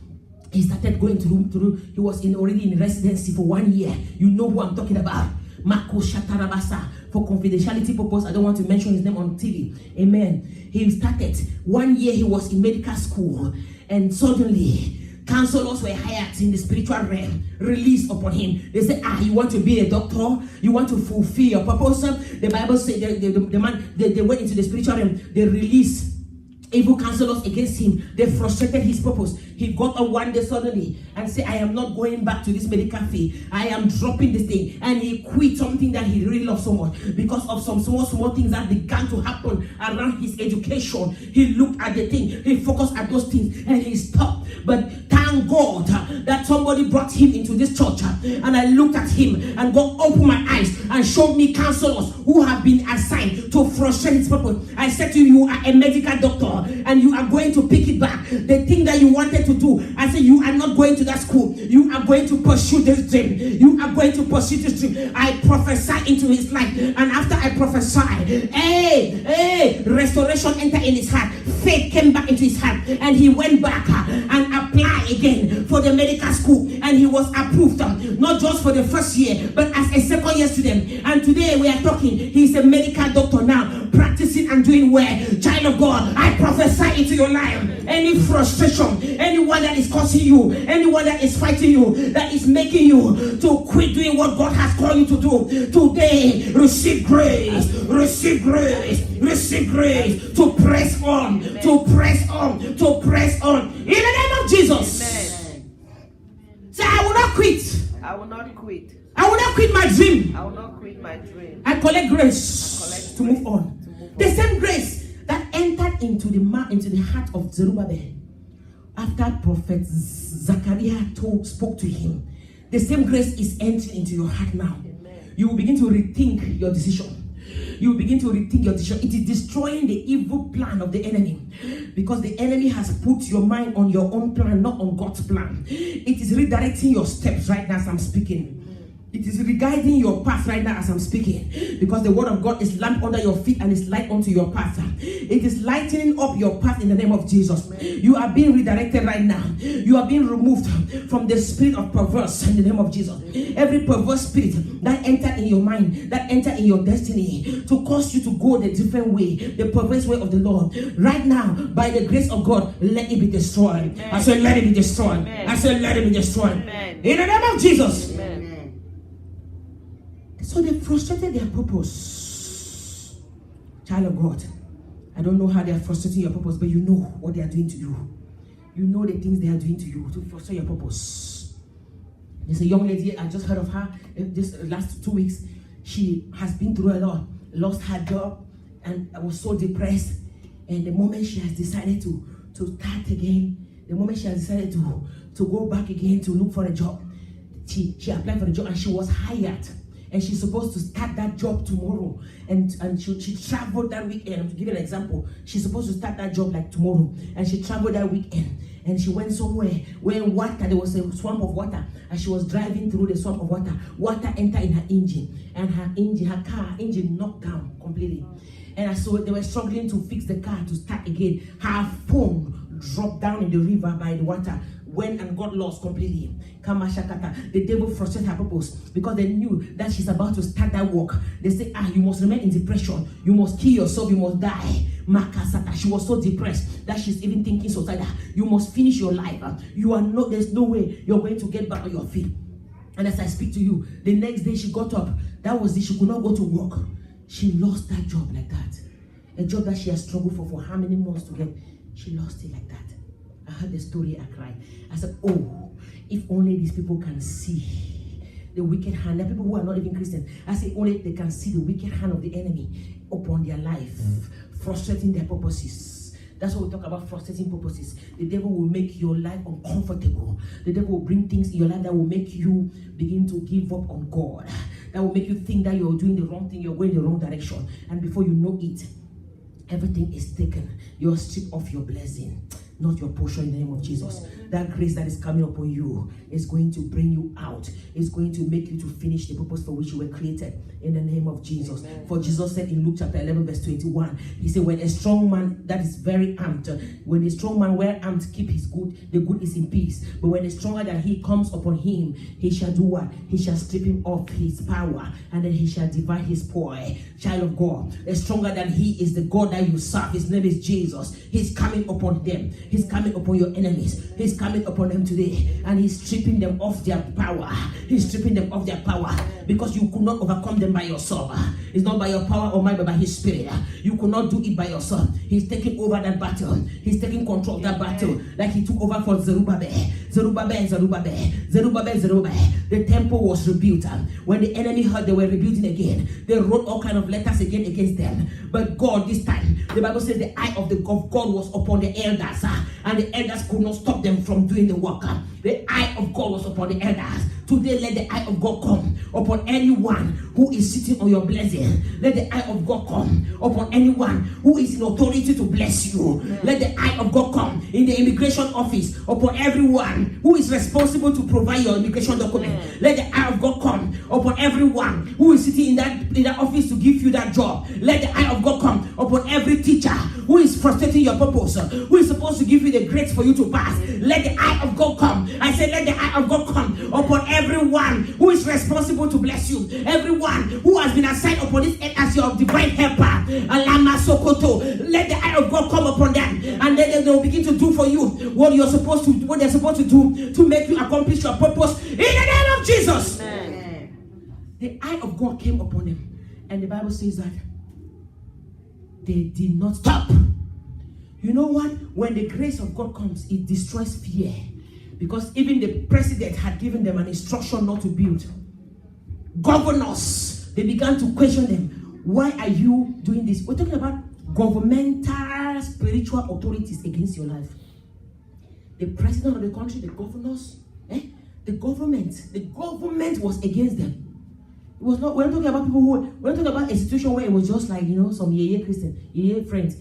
He started going through. He was already in residency for 1 year. You know who I'm talking about. Marco Shatarabasa. For confidentiality purpose, I don't want to mention his name on TV. Amen. He started 1 year, he was in medical school, and suddenly counselors were hired in the spiritual realm, released upon him. They said, you want to be a doctor? You want to fulfill your purpose? The Bible said they went into the spiritual realm, they released evil counselors against him. They frustrated his purpose. He got up one day suddenly and said, I am not going back to this medical field. I am dropping this thing. And he quit something that he really loved so much because of some small things that began to happen around his education. He looked at the thing, he focused at those things, and he stopped. But thank God that somebody brought him into this church, and I looked at him, and God opened my eyes and showed me counselors who have been assigned to frustrate his purpose. I said to you, you are a medical doctor and you are going to pick it back. The thing that you wanted to do, I said you are not going to that school. You are going to pursue this dream. You are going to pursue this dream. I prophesy into his life, and after I prophesy, restoration entered in his heart. Faith came back into his heart, and he went back and applied again for the medical school, and he was approved, not just for the first year, but as a second year student. And today we are talking, he's a medical doctor now, practicing and doing well. Child of God, I prophesy into your life. Any frustration, anyone that is causing you, anyone that is fighting you, that is making you to quit doing what God has called you to do, today receive grace, receive grace, receive grace to press on, to press on, to press on. In the name of Jesus. Amen. Say, I will not quit. I will not quit. I will not quit my dream. I will not quit my dream. I collect grace to move on. The same grace that entered into the heart of Zerubbabel after Prophet Zachariah spoke to him. The same grace is entering into your heart now. Amen. You will begin to rethink your decision. You will begin to rethink your decision. It is destroying the evil plan of the enemy, because the enemy has put your mind on your own plan, not on God's plan. It is redirecting your steps right now as I'm speaking. It is re-guiding your path right now as I'm speaking, because the word of God is lamp under your feet and is light unto your path. It is lightening up your path in the name of Jesus. You are being redirected right now. You are being removed from the spirit of perverse in the name of Jesus. Every perverse spirit that entered in your mind, that entered in your destiny to cause you to go the different way, the perverse way of the Lord, right now, by the grace of God, let it be destroyed. Amen. I said, let it be destroyed. Amen. I said, let it be destroyed. Amen. In the name of Jesus. Amen. So they frustrated their purpose. Child of God, I don't know how they are frustrating your purpose, but you know what they are doing to you. You know the things they are doing to you to frustrate your purpose. There's a young lady, I just heard of her this last 2 weeks. She has been through a lot, lost her job, and I was so depressed. And the moment she has decided to start again, the moment she has decided to go back again to look for a job, she applied for the job and she was hired. And she's supposed to start that job tomorrow. And she traveled that weekend. To give you an example, she's supposed to start that job like tomorrow. And she traveled that weekend. And she went somewhere where there was a swamp of water. And she was driving through the swamp of water. Water entered in her engine. And her car engine knocked down completely. And so they were struggling to fix the car to start again. Her phone dropped down in the river by the water. Went and got lost completely. The devil frustrated her purpose because they knew that she's about to start that work. They say, you must remain in depression. You must kill yourself. You must die. She was so depressed that she's even thinking suicide. You must finish your life. There's no way you're going to get back on your feet. And as I speak to you, the next day she got up. That was it. She could not go to work. She lost that job like that. A job that she has struggled for how many months to get. She lost it like that. I heard the story, I cried. I said, if only these people can see the wicked hand. There are people who are not even Christians. I say, only they can see the wicked hand of the enemy upon their life, frustrating their purposes. That's what we talk about, frustrating purposes. The devil will make your life uncomfortable. The devil will bring things in your life that will make you begin to give up on God. That will make you think that you're doing the wrong thing, you're going the wrong direction. And before you know it, everything is taken. You're stripped of your blessing. not your portion in the name of Jesus. That grace that is coming upon you is going to bring you out. It's going to make you to finish the purpose for which you were created in the name of Jesus. Amen. For Jesus said in Luke chapter 11 verse 21, he said, when a strong man that is very armed, when a strong man well armed keep his good, the good is in peace. But when a stronger than he comes upon him, he shall do what? He shall strip him of his power, and then he shall divide his spoil. Child of God, a stronger than he is the God that you serve. His name is Jesus. He's coming upon them. He's coming upon your enemies. He's coming upon them today, and he's stripping them of their power. He's stripping them of their power, because you could not overcome them by yourself. It's not by your power or might, but by his spirit. You could not do it by yourself. He's taking over that battle. He's taking control of that battle, like he took over for Zerubbabel. The temple was rebuilt. When the enemy heard they were rebuilding again, they wrote all kind of letters again against them. But God, this time, the Bible says the eye of God was upon the elders, and the elders could not stop them from doing the work. The eye of God was upon the elders. Today, let the eye of God come upon anyone who is sitting on your blessing. Let the eye of God come upon anyone who is in authority to bless you. Let the eye of God come in the immigration office upon everyone who is responsible to provide your immigration document. Let the eye of God come upon everyone who is sitting in that office to give you that job. Let the eye of God come upon every teacher who is frustrating your purpose, who is supposed to give you the grades for you to pass. Let the eye of God come. I said, let the eye of God come upon everyone who is responsible to bless you. Everyone who has been assigned upon this earth as your divine helper. Alama Sokoto. Let the eye of God come upon them, and then they will begin to do for you what they're supposed to do to make you accomplish your purpose in the name of Jesus. Amen. The eye of God came upon them, and the Bible says that they did not stop. You know what? When the grace of God comes, it destroys fear. Because even the president had given them an instruction not to build. Governors, they began to question them. Why are you doing this? We're talking about governmental spiritual authorities against your life. The president of the country, the governors, the government was against them. It was not, we're not talking about people we're not talking about a situation where it was just like, some Christian, friends.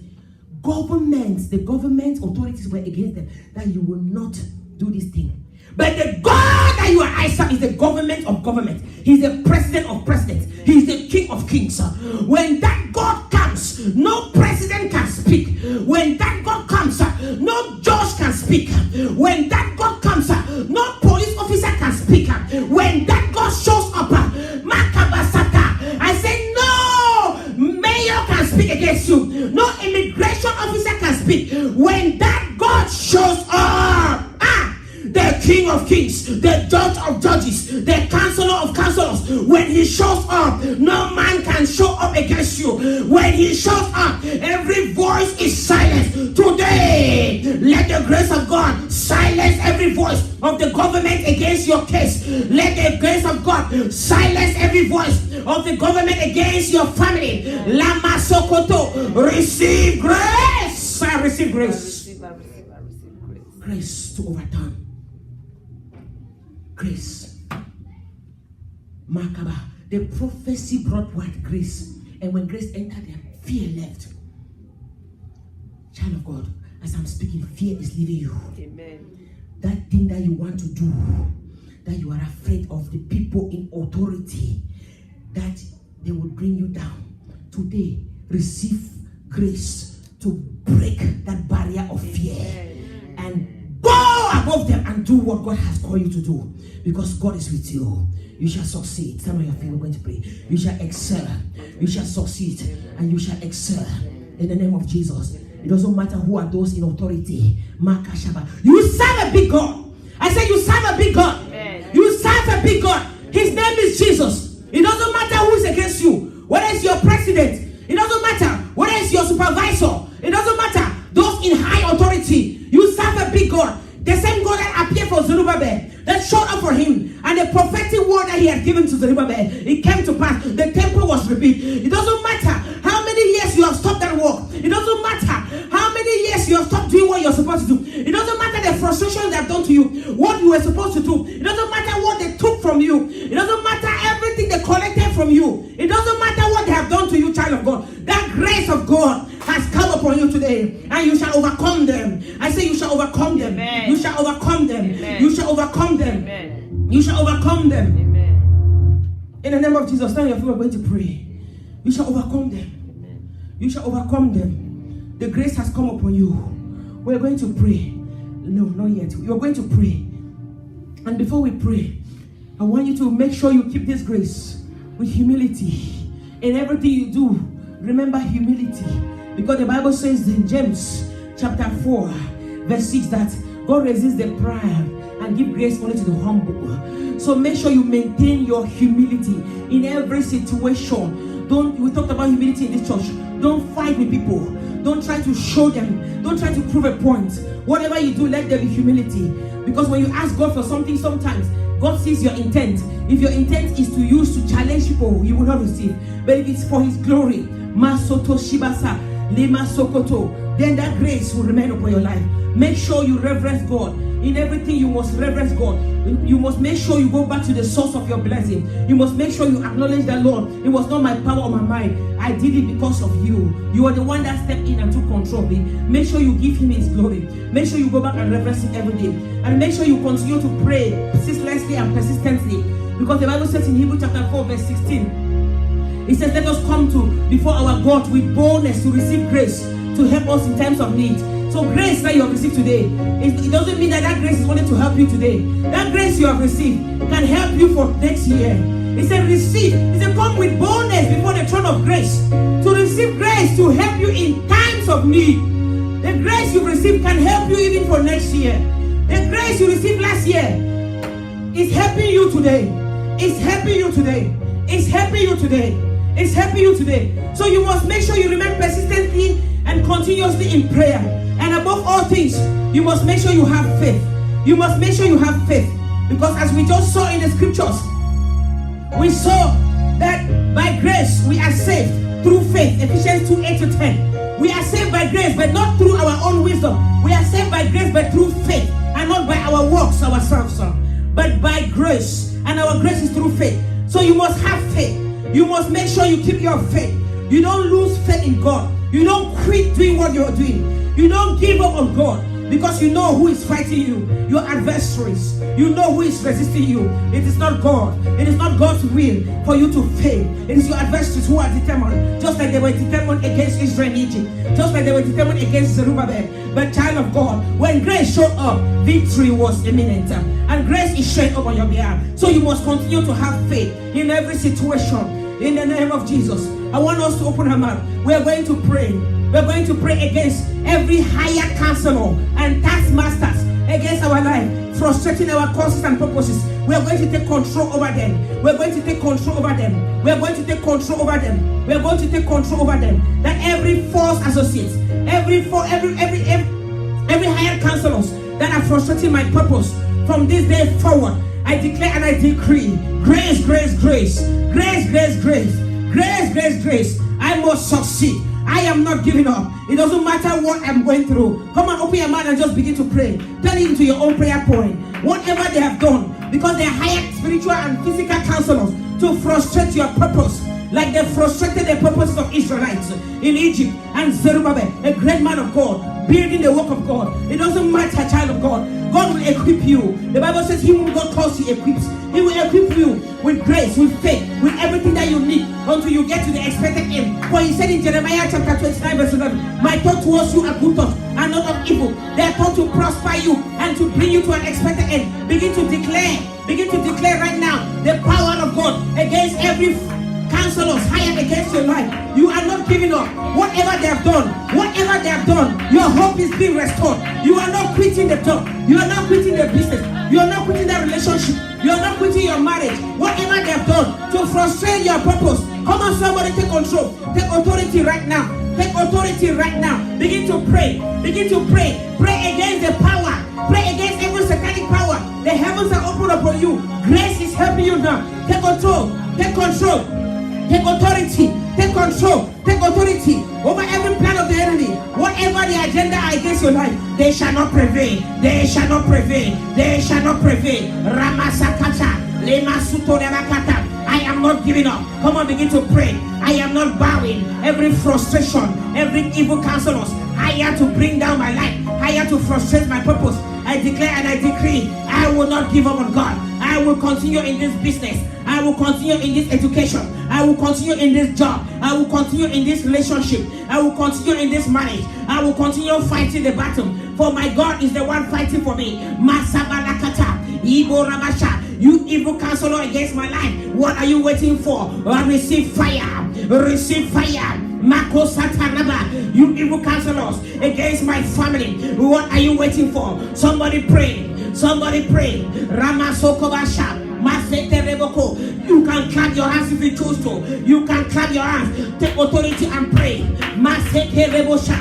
The government authorities were against them, that you will not do this thing. But the God that you are Isaac is the government of government. He's the president of presidents. He's the king of kings. When that God comes, no president can speak. When that God comes, no judge can speak. When that God comes, no police officer can speak. When that God shows up, Makabasata, I say no mayor can speak against you. No immigration officer can speak. When that God shows up, the King of Kings, the Judge of Judges, the Counselor of Counselors, when he shows up, no man can show up against you. When he shows up, every voice is silenced. Today, let the grace of God silence every voice of the government against your case. Let the grace of God silence every voice of the government against your family. Lama Sokoto, receive grace. I receive grace. I receive grace. Grace to overturn. Grace. Makaba. The prophecy brought what? Grace. And when grace entered them, fear left. Child of God, as I'm speaking, fear is leaving you. Amen. That thing that you want to do, that you are afraid of, the people in authority, that they will bring you down. Today, receive grace to break that barrier of fear. Amen. And go above them and do what God has called you to do. Because God is with you. You shall succeed. Stand on your feet, we're going to pray. You shall excel. You shall succeed. And you shall excel. In the name of Jesus. It doesn't matter who are those in authority. You serve a big God. I said you serve a big God. You serve a big God. His name is Jesus. It doesn't matter who is against you. Whether it's your president. It doesn't matter whether it's your supervisor. It doesn't matter those in high authority. You serve a big God. The same God that appeared for Zerubbabel, that showed up for him, and the prophetic word that he had given to Zerubbabel, it came to pass. The temple was rebuilt. It doesn't matter how many years you have stopped that work. It doesn't matter how many years you have stopped doing what you're supposed to do. It doesn't matter the frustration they have done to you, what you were supposed to do. It doesn't matter what they took from you. It doesn't matter everything they collected from you. It doesn't matter what they have done to you, child of God. That grace of God has come upon you today. today, and you shall overcome them. I say you shall overcome them. Amen. You shall overcome them. Amen. You shall overcome them. Amen. You shall overcome them. Amen. In the name of Jesus, now you are going to pray. You shall overcome them. Amen. You shall overcome them. The grace has come upon you. We're going to pray. No, not yet. You're going to pray. And before we pray, I want you to make sure you keep this grace with humility. In everything you do, remember humility. Because the Bible says in James chapter 4, verse 6 that God resists the proud and give grace only to the humble. So make sure you maintain your humility in every situation. We talked about humility in this church. Don't fight with people. Don't try to show them. Don't try to prove a point. Whatever you do, let there be humility. Because when you ask God for something, sometimes God sees your intent. If your intent is to use to challenge people, you will not receive. But if it's for His glory, Masoto Shibasa, Lema Sokoto, then that grace will remain upon your life. Make sure you reverence God. In everything, you must reverence God. You must make sure you go back to the source of your blessing. You must make sure you acknowledge that, Lord, it was not my power or my mind. I did it because of you. You are the one that stepped in and took control of it. Make sure you give Him His glory. Make sure you go back and reverence Him every day. And make sure you continue to pray ceaselessly and persistently. Because the Bible says in Hebrews chapter 4, verse 16, it says, let us come to before our God with boldness to receive grace to help us in times of need. So grace that you have received today, it doesn't mean that grace is only to help you today. That grace you have received can help you for next year. It said receive. It said come with boldness before the throne of grace to receive grace to help you in times of need. The grace you received can help you even for next year. The grace you received last year is helping you today. It's helping you today. It's helping you today. It's helping you today. So you must make sure you remain persistently and continuously in prayer. And above all things, you must make sure you have faith. You must make sure you have faith. Because as we just saw in the scriptures, we saw that by grace we are saved through faith. Ephesians 2:8-10. We are saved by grace, but not through our own wisdom. We are saved by grace, but through faith. And not by our works ourselves, but by grace. And our grace is through faith. So you must have faith. You must make sure you keep your faith. You don't lose faith in God. You don't quit doing what you're doing. You don't give up on God because you know who is fighting you. Your adversaries. You know who is resisting you. It is not God. It is not God's will for you to fail. It is your adversaries who are determined. Just like they were determined against Israel in Egypt. Just like they were determined against Zerubbabel. But child of God, when grace showed up, victory was imminent. And grace is showing up on your behalf. So you must continue to have faith in every situation. In the name of Jesus. I want us to open our mouth. We are going to pray. We're going to pray against every higher counselor and taskmasters against our life, frustrating our causes and purposes. We are going to take control over them. We're going to take control over them. We're going to take control over them. We're going to take control over them. That every false associates, every higher counselors that are frustrating my purpose from this day forward, I declare and I decree grace, grace, grace, grace, grace, grace, grace, grace, grace. I must succeed. I am not giving up. It doesn't matter what I'm going through. Come on, open your mouth and just begin to pray. Turn it into your own prayer point. Whatever they have done, because they are hired spiritual and physical counselors to frustrate your purpose, like they frustrated the purposes of Israelites in Egypt and Zerubbabel, a great man of God, building the work of God. It doesn't matter, child of God. God will equip you. The Bible says He whom God calls, He equips. He will equip you with grace, with faith, with everything that you need until you get to the expected end. For He said in Jeremiah chapter 29 verse 11, my thought towards you are good thoughts and not of evil. They are thought to prosper you and to bring you to an expected end. Begin to declare right now the power of God against every counselors hired against your life. You are not giving up. Whatever they have done, your hope is being restored. You are not quitting the job. You are not quitting the business. You are not quitting that relationship. You are not quitting your marriage. Whatever they have done to frustrate your purpose. Come on, somebody, take control. Take authority right now. Take authority right now. Begin to pray. Begin to pray. Pray against the power. Pray against every satanic power. The heavens are open upon you. Grace is helping you now. Take control. Take control. Take authority. Take control. Take authority over every plan of the enemy. Whatever the agenda against your life, they shall not prevail. They shall not prevail. They shall not prevail. Ramasakata. Lemasuto Remakata. I am not giving up. Come on, begin to pray. I am not bowing. Every frustration, every evil counselors higher to bring down my life, higher to frustrate my purpose. I declare and I decree, I will not give up on God. I will continue in this business. I will continue in this education. I will continue in this job. I will continue in this relationship. I will continue in this marriage. I will continue fighting the battle. For my God is the one fighting for me. Masabalakata, Ibo Rabasha. You evil counselor against my life, what are you waiting for? Receive fire. Receive fire. Mako Satanaba. You evil counselors against my family, what are you waiting for? Somebody pray. Somebody pray. Ramasokobasha. You can clap your hands if you choose to. You can clap your hands. Take authority and pray. Maseke rebosha.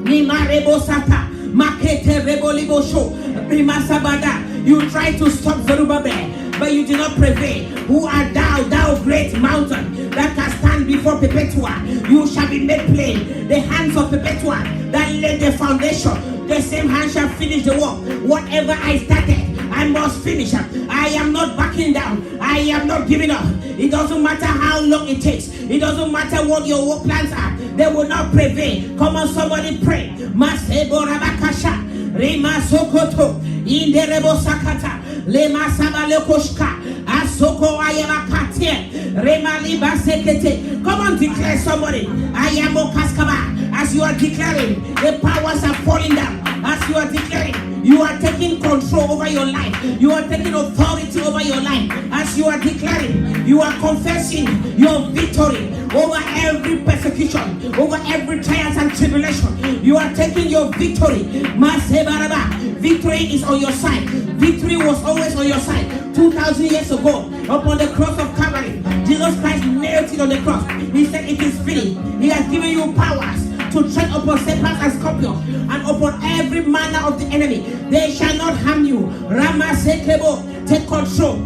Nima rebosata. Makete rebolibosho. Rimasabada. You try to stop Zerubbabel, but you did not prevail. Who art thou, thou great mountain that can stand before Perpetua? You shall be made plain. The hands of Perpetua that laid the foundation, the same hand shall finish the work. Whatever I started, I must finish. I am not backing down. I am not giving up. It doesn't matter how long it takes. It doesn't matter what your work plans are. They will not prevail. Come on, somebody pray. Masebo Rabakasha. Rema Sokoto. Inderebo Sakata. Lema Sabalekoshka. Asoko Ayamakatie. Rema Liba Sekete. Come on, declare somebody. Ayamo Kaskaba. As you are declaring, the powers are falling down. As you are declaring, you are taking control over your life. You are taking authority over your life. As you are declaring, you are confessing your victory over every persecution, over every trials and tribulation. You are taking your victory. Masebaraba. Victory is on your side. Victory was always on your side. 2,000 years ago, upon the cross of Calvary, Jesus Christ nailed it on the cross. He said, "It is finished." He has given you powers to tread upon serpents and scorpions and upon every manner of the enemy. They shall not harm you. Ramasekebo, take control.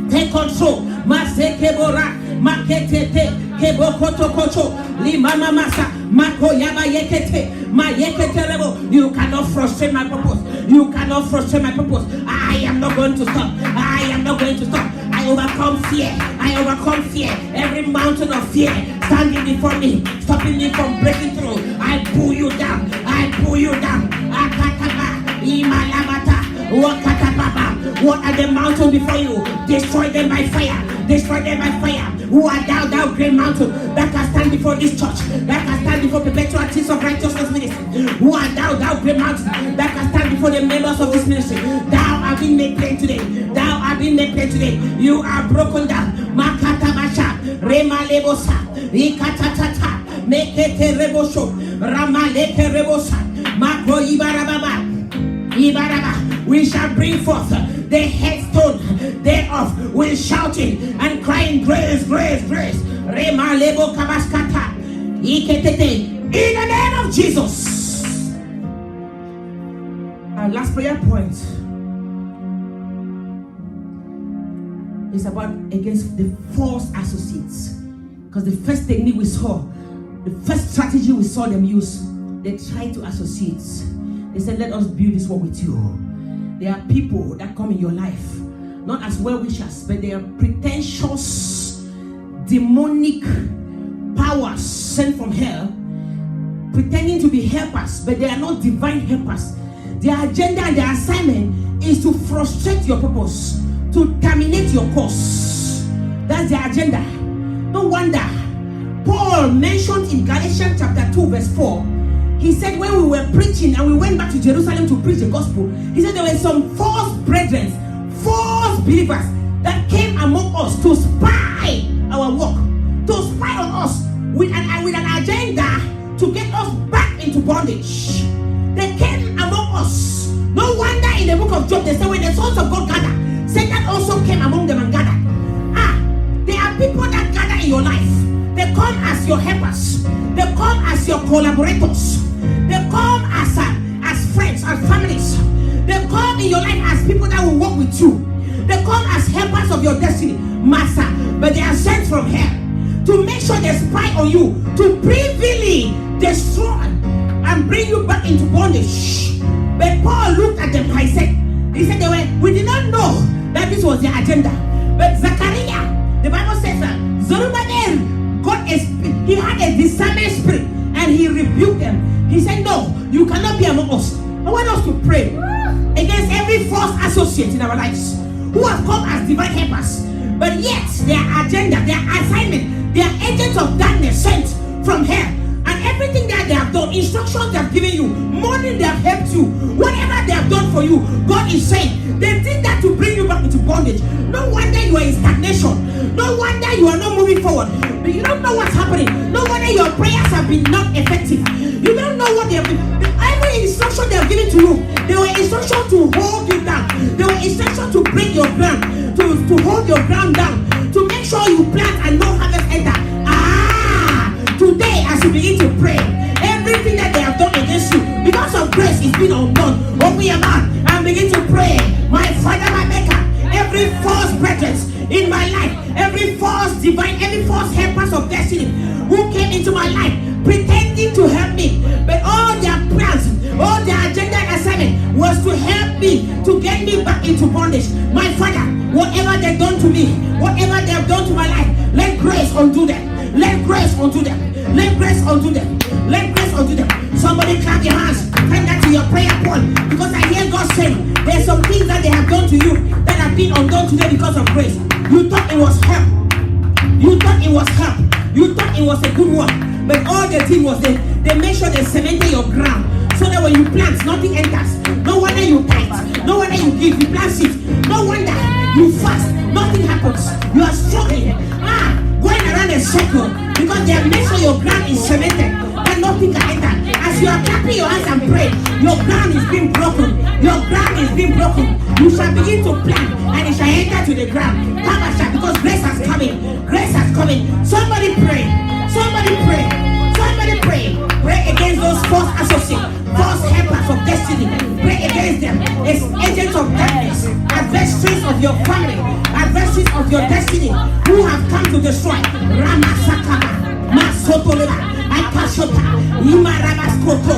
Take control. Masekebora, maketete, kebokotokoto, limama masa, makoyaba yekete, mayekete rebo. You cannot frustrate my purpose. You cannot frustrate my purpose. I am not going to stop. I am not going to stop. I overcome fear. I overcome fear. Every mountain of fear standing before me, stopping me from breaking through. I pull you down. I pull you down. Akataba, imalamata, wakatapapa. What are the mountains before you? Destroy them by fire. Destroy them by fire. Who are thou, thou great mountain that can stand before this church, that can stand before Perpetual Tears of Righteousness Ministry? Who are thou, thou great mountain that can stand before the members of this ministry? Thou are being made plain today. Thou are being made plain today. You are broken down. Makatabasha, Rema Lebosa, Ikatatata, Mekete Rebosho, Ramaleke Rebosa, Mako Ibarababa, Ibaraba. We shall bring forth the headstone thereof with shouting and crying, grace, grace, grace. Rema Lebo Kabaskata, Iketete, in the name of Jesus. Our last prayer point is about against the false associates. Because the first technique we saw, the first strategy we saw them use, they tried to associate. They said, "Let us build this one with you." There are people that come in your life, not as well-wishers, but they are pretentious, demonic powers sent from hell, pretending to be helpers, but they are not divine helpers. Their agenda and their assignment is to frustrate your purpose, to terminate your course. That's their agenda. No wonder Paul mentioned in Galatians chapter 2 verse 4, he said when we were preaching and we went back to Jerusalem to preach the gospel, he said there were some false brethren, false believers that came among us to spy our work, to spy on us with an agenda to get us back into bondage. They came among us. No wonder in the book of Job they said when the sons of God gather, Satan also came among them and gathered. There are people that gather in your life. They come as your helpers. They come as your collaborators. They come as friends and families. They come in your life as people that will work with you. They come as helpers of your destiny, master. But they are sent from hell to make sure they spy on you, to privily destroy and bring you back into bondage. But Paul looked at them and he said, we did not know that this was their agenda. But Zechariah, the Bible says that Zerubbabel he had a discernment spirit and he rebuked them. He said, "No, cannot be among us. I want us to pray against every false associate in our lives who have come as divine helpers, but yet their agenda, their assignment, they are agents of darkness sent from hell. And everything that they have done, instructions they have given you, money they have helped you, whatever they have done for you, God is saying they did that to bring you back into bondage. No wonder you are in stagnation. No wonder you are not moving forward. But you don't know what's happening. No wonder your prayers have been not effective. You don't know what they have been. Every instruction they have given to you, they were instructions to hold you down. They were instructions to break your ground, to hold your ground down, to make sure you plant and no harvest enter. Today, as you begin to pray, everything that they have done against you, because of grace, is being undone. Open your mouth and begin to pray. My Father, my Maker, every false brethren in my life, every false divine, every false helpers of destiny who came into my life pretending to help me, but all their plans, all their agenda and assignment was to help me, to get me back into bondage. My Father, whatever they've done to me, whatever they have done to my life, let grace undo them. Let grace undo them. Let grace undo them. Let grace undo them. Somebody clap your hands. Turn that to your prayer point. Because I hear God saying there's some things that they have done to you that have been undone today because of grace. You thought it was help. You thought it was help. You thought it was a good work. But all they did was they made sure they cemented your ground. So that when you plant, nothing enters. No wonder you tithe. No wonder you give. You plant seeds. No wonder you fast. Nothing happens. You are struggling. Going around a circle because they have made sure your ground is cemented and nothing can enter. As you are clapping your hands and praying, your ground is being broken. Your ground is being broken. You shall begin to plant and it shall enter to the ground. Because grace has come in. Grace has come in. Somebody pray. Somebody pray. Somebody pray. Pray against those false associates, false helpers of destiny. Pray against them. It's agents of darkness, adversaries of your family, adversaries of your destiny, who have come to destroy. Ramasakama, Masotoleba, Akashota, Imarabaskoto,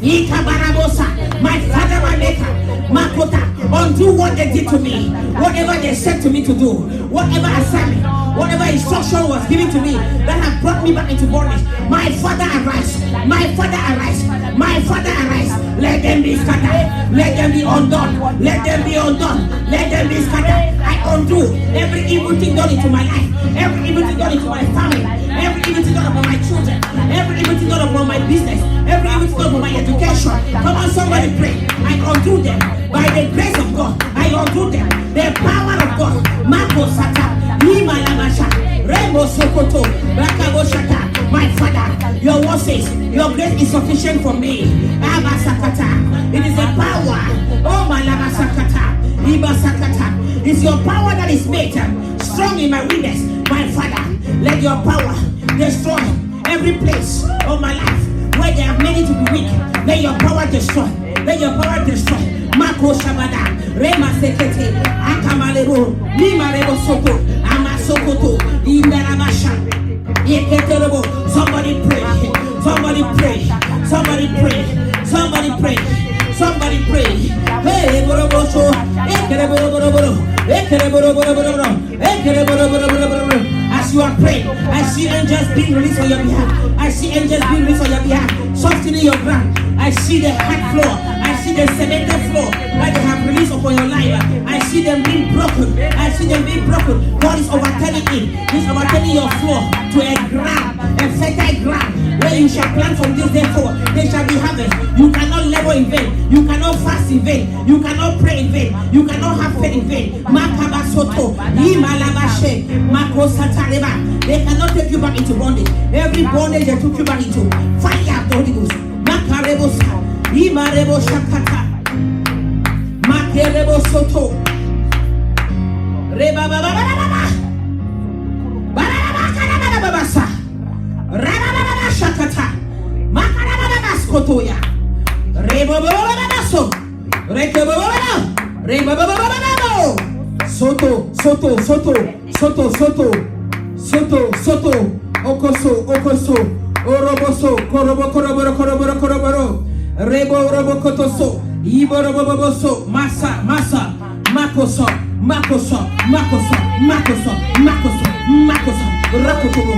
Ikabarabosa, my Father, my Maker, Makota, undo what they did to me, whatever they said to me to do, whatever assignment, whatever instruction was given to me that have brought me back into bondage. My Father, arise. My Father, arise. My Father, arise. Let them be scattered. Let them be undone. Let them be undone. Let them be scattered. I undo every evil thing done into my life, every evil thing done into my family, every evil thing done upon my children, every evil thing done upon my business, every evil thing done upon my education. Come on, somebody pray. I undo them by the grace of God. I undo them. The power of God. Mako Sata, Lima Lamasha, Remo Sokoto, Rakabo Shata. My Father, your word says your grace is sufficient for me. Abba Sakata. It is the power. Oh my Lama Sakata. Iba Sakata. It's your power that is made strong in my weakness. My Father, let your power destroy every place of my life where they have made it to be weak. Let your power destroy. Let your power destroy. Mako Shabada, Rema Sekete, Akamalebo, Lima Rebo Soto, Amasokoto, Indarabasha, Yeketerebo. Somebody pray. Somebody pray. Somebody pray. Somebody pray. Somebody pray. Hey, Boroboso, as you are praying, I see angels being released on your behalf. I see angels being released on your behalf, softening your ground. I see the hard floor. I see the cemented floor that they have released upon your life. I see them being broken. I see them being broken. God is overturning it. He's overturning your floor to a ground, a fertile ground, where you shall plant from this day forward. There shall be harvest. You cannot labor in vain. You cannot fast in vain. You cannot pray in vain. You cannot have faith in vain. Makabasoto, Imalabashe, Makosatareba. They cannot take you back into bondage. Every bondage they took you back into, fire of the Holy Ghost. Makarebosa, Imarebo Shakata, Makerebo Soto, Reba Baba Babasa, Rababa Shakata, Makarababa Skotoya, Reba Babaso, Reba Baba Soto, Okoso, Oroboso, Koroboro, Rebo Kotoso, Iboroboso, Masa, Makoso, Rakotobo,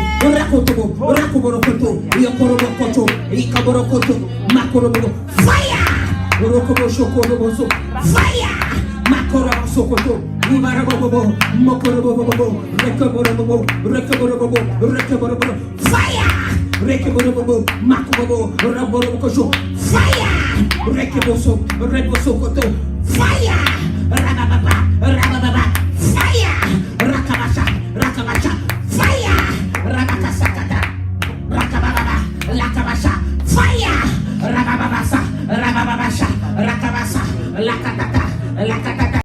Yokorobokoto, Ikaborokoto, Makorobo, Fire! Makora Sokoto, Ibarabobo, Mokorobobo, Rekaborobo, fire! Rekaborobo, Makobo, Raborobo, fire! Rekaboso, Rebosokoto, fire!